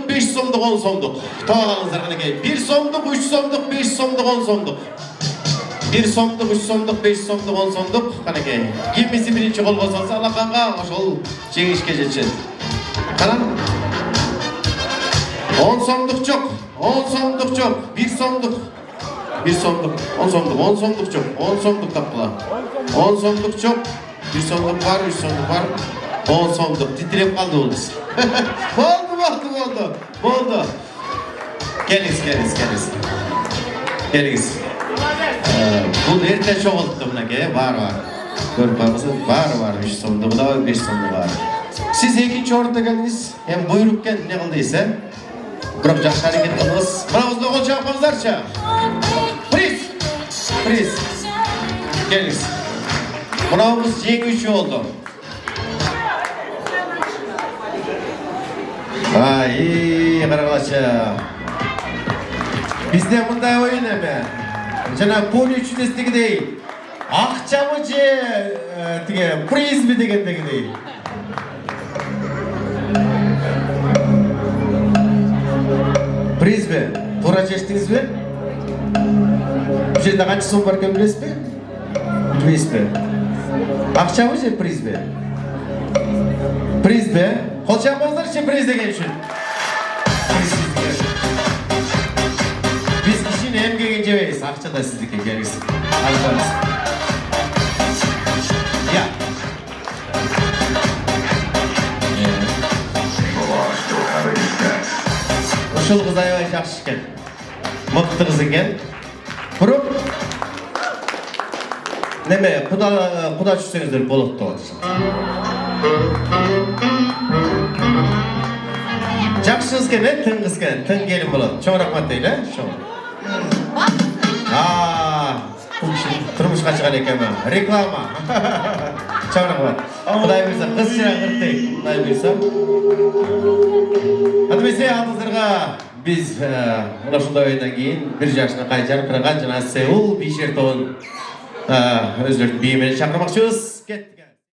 Beş somduk, 10 somduk. Tağlanızlar kanka. 1 somduk, 3 somduk, 5 somduk, 10 somduk. 1 somduk, 3 somduk, 5 somduk, 10 somduk kanka. Kimisi birinci kol bosalsa Allah kanka ошол жеңишке жетет. Канан 10 somduk çok. 1 somduk. 10 somduk çok. 10 somduk tapıla. 10 somduk çok. 1 somduk var, 3 somduk var. 10 somduk. Titrep kaldı oluz. Oldu. Geliniz. Bu erten çoğalttı mınake, var. Görüp bakmışsın, var. 3 somduk da var, 5 somduk var. Siz ikinci ortada geldiniz. Hem buyurukken ne kıldıysa. Bırak жақсы hareket kılınız. Bırakınızda kol çarpmanızlarça. Приз. Келіңіз. Мынауымыз жеңуші oldu. Ай, қарағылашы. Бізде мұндай ойын әме. Жана поле чудестігідей. Ақчамы же приз бі дегендегідей. Приз бі? Тура шештіңіз бі? Бұл жерде қанша сом бар екен білесіз бе? Білесіз бе? Ақчамы же приз бі? Приз бі? Қол шапыңыздар ше приз деген үшін. Biz kişinin hem geleceğiz, akça da sizdeki geliriz. Alırız. Ya. Uşul kız ayvay жақсы екен. Мықты қыз екен. Бұрып. Неме, құда жүрсеңіздер болады деп жақсы қыз екен, тың қыз екен, тың келін болады. Чоң рахмат дейді, шоң. Тұрмышқа шығар екен ма? Реклама. Чоң рахмат. Құдай бұйырса, қыз шырақ ұрттайық. Құдай бұйырса. Әдімесе алдыңыздарға біз ұлашындай ойындан кейін бір жашына қайжар қырған жана Сеул бейшер тобын өздердің бейімен шақырмақшымыз. Кеттік.